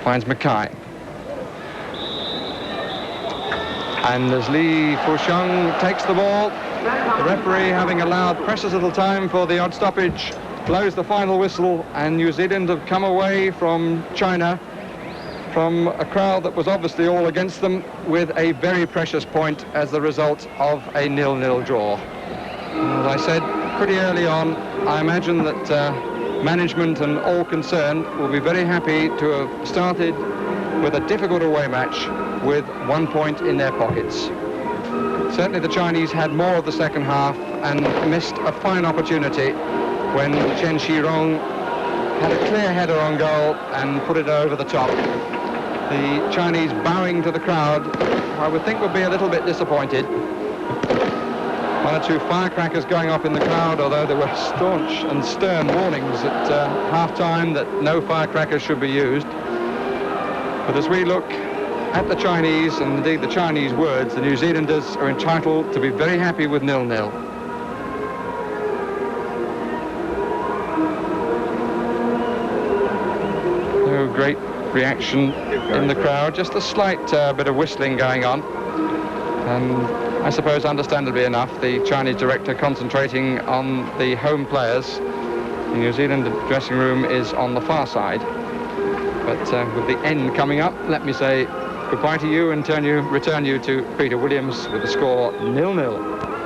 Finds Mackay. And as Li Fusheng takes the ball, The referee, having allowed precious little time for the odd stoppage, blows the final whistle, and New Zealand have come away from China, from a crowd that was obviously all against them, with a very precious point as the result of a 0-0 draw. As I said pretty early on, I imagine that management and all concerned will be very happy to have started with a difficult away match with 1 point in their pockets. Certainly the Chinese had more of the second half and missed a fine opportunity when Chen Shirong had a clear header on goal and put it over the top. The Chinese, bowing to the crowd, I would think would be a little bit disappointed. One or two firecrackers going off in the crowd, although there were staunch and stern warnings at half-time that no firecrackers should be used. But as we look at the Chinese, and indeed the Chinese words, the New Zealanders are entitled to be very happy with 0-0. No great reaction in the crowd, just a slight bit of whistling going on. And I suppose, understandably enough, the Chinese director concentrating on the home players. The New Zealand dressing room is on the far side. But with the end coming up, let me say goodbye to you and return you to Peter Williams with the score 0-0.